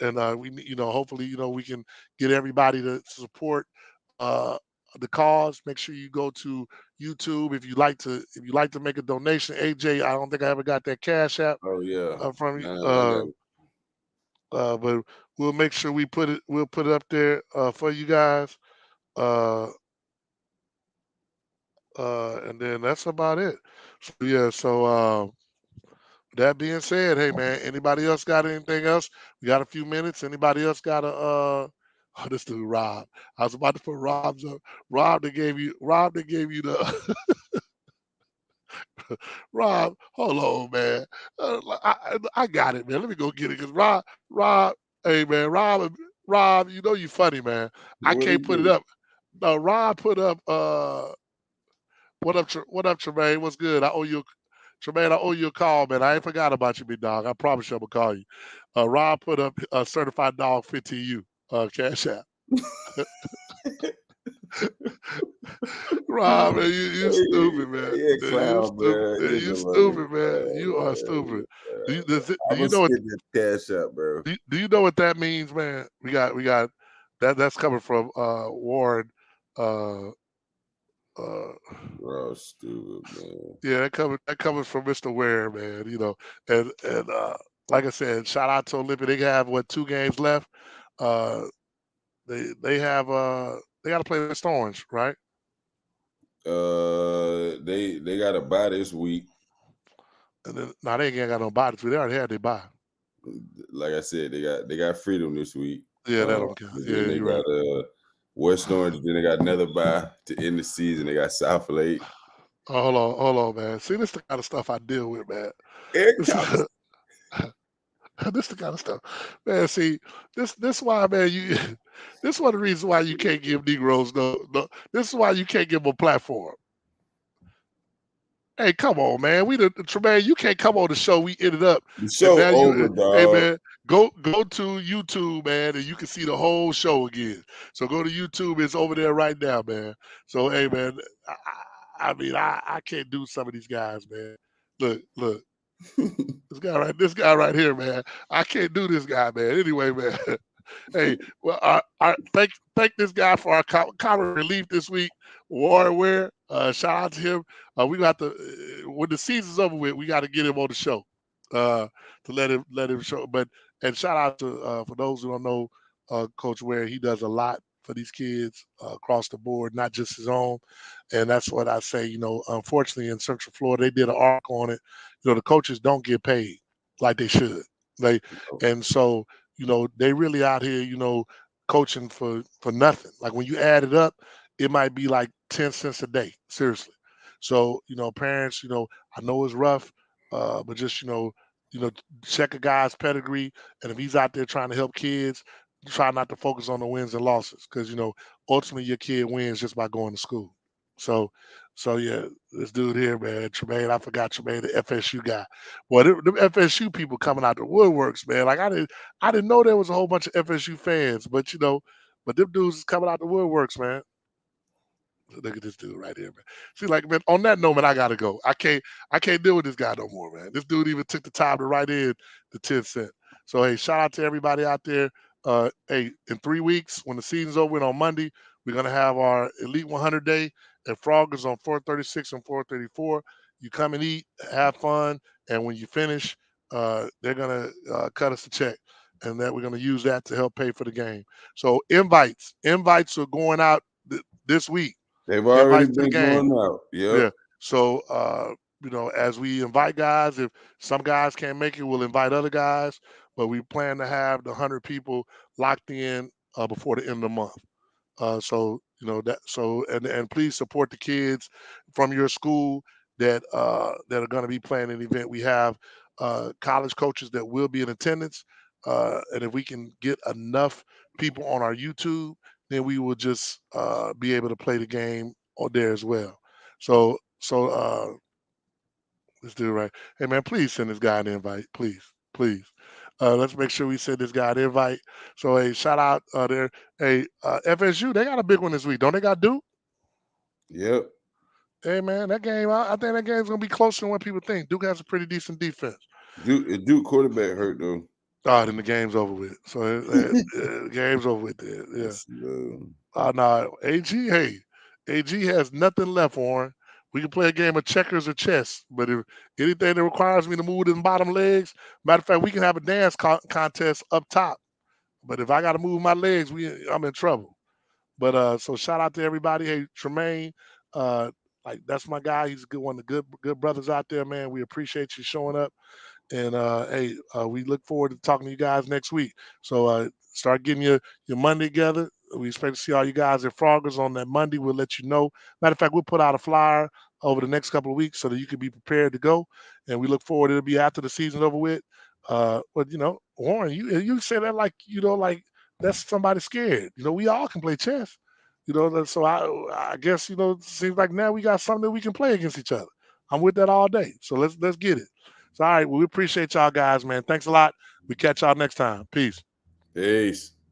And we, hopefully, we can get everybody to support uh, the cause. Make sure you go to YouTube if you like to make a donation. AJ, I don't think I ever got that Cash App Oh yeah. from you. Nah, I got it. But we'll make sure we'll put it up there for you guys. Uh, and then that's about it. So yeah, so that being said, hey man, anybody else got anything else? We got a few minutes. Anybody else got a oh, this dude Rob. I was about to put Rob's up. Rob that gave you the Rob, hold on, man. I got it, man. Let me go get it because Rob, hey man, Rob, you funny, man. I What he can't put it do? up. No, Rob put up. What up, Tremaine? What's good? Tremaine. I owe you a call, man. I ain't forgot about you, big dog. I promise you, I'm gonna call you. Rob put up a certified dog 15U Cash App. Rob, man, you stupid, man. Yeah, You clown, stupid. man. Man, Nigga you love me, stupid, man. You are stupid. Do you, man. does it, do I'm you gonna know what? spit this cash up, bro. Do you know what that means, man? We got that. That's coming from Warren. Uh, uh, Bro, stupid, man. yeah, that coming from Mr. Ware, man. And like I said, shout out to Olympia. They have what 2 games left. Uh, they got to play West Orange, right? They got to buy this week. And then now they ain't got no body. They already had their bye. Like I said, they got Freedom this week. Yeah, that don't count. Yeah, Then they you're got right. West Orange. Then they got another bye to end the season. They got South Lake. Oh, hold on, man. See, this the kind of stuff I deal with, man. Eric This Thomas. is this the kind of stuff, man. See, this why, man. This one of the reasons why you can't give Negroes no. This is why you can't give them a platform. Hey, come on, man. Tremaine, you can't come on the show. We ended up, The and show now over, hey, dog. man, go to YouTube, man, and you can see the whole show again. So go to YouTube. It's over there right now, man. So, hey, man, I mean, I can't do some of these guys, man. Look, this guy right here, man. I can't do this guy, man. Anyway, man. Hey, well, thank this guy for our common relief this week, Warren Ware. Shout out to him. We got when the season's over with, we got to get him on the show to let him show. And shout out to for those who don't know, Coach Ware. He does a lot for these kids across the board, not just his own. And that's what I say. Unfortunately, in Central Florida, they did an arc on it. The coaches don't get paid like they should. And so they really out here, coaching for nothing. Like when you add it up, it might be like 10 cents a day, seriously. So, parents, I know it's rough, but just, check a guy's pedigree. And if he's out there trying to help kids, try not to focus on the wins and losses because, ultimately your kid wins just by going to school. So So yeah, this dude here, man, Tremaine. I forgot Tremaine, the FSU guy. Well, them FSU people coming out the woodworks, man. Like I didn't know there was a whole bunch of FSU fans, but but them dudes is coming out the woodworks, man. Look at this dude right here, man. See, like, man, on that note, man, I gotta go. I can't deal with this guy no more, man. This dude even took the time to write in the 10 cent. So hey, shout out to everybody out there. Hey, in 3 weeks, when the season's over and on Monday, we're gonna have our Elite 100 Day at Froggers on 436 and 434. You come and eat, have fun, and when you finish, they're gonna cut us a check, and that we're gonna use that to help pay for the game. So invites are going out this week. They've already Invites to the been game. going out. Yep. Yeah. So as we invite guys, if some guys can't make it, we'll invite other guys. But we plan to have the 100 people locked in before the end of the month. So that so and please support the kids from your school that are going to be playing an event. We have college coaches that will be in attendance, and if we can get enough people on our YouTube, then we will just be able to play the game on there as well. So let's do it right. Hey man, please send this guy an invite, please, please. Let's make sure we send this guy an invite. So hey, shout out there. Hey, FSU, they got a big one this week, don't they? Got Duke. Yep. Hey man, that game. I think that game's gonna be closer than what people think. Duke has a pretty decent defense. Duke quarterback hurt though. Oh, then the game's over with. So the game's over with. There. Yeah. It's, No, AG. Hey, AG has nothing left, Warren. We can play a game of checkers or chess, but if anything that requires me to move them bottom legs, matter of fact, we can have a dance contest up top. But if I got to move my legs, I'm in trouble. But so shout out to everybody. Hey, Tremaine, like that's my guy. He's a good one of the good brothers out there, man. We appreciate you showing up. And hey, we look forward to talking to you guys next week. So start getting your Monday together. We expect to see all you guys at Froggers on that Monday. We'll let you know. Matter of fact, we'll put out a flyer over the next couple of weeks so that you can be prepared to go. And we look forward. It'll be after the season's over with. But Warren, you say that like like that's somebody scared. We all can play chess. So I guess it seems like now we got something that we can play against each other. I'm with that all day. So let's get it. So all right, well, we appreciate y'all guys, man. Thanks a lot. We catch y'all next time. Peace. Peace.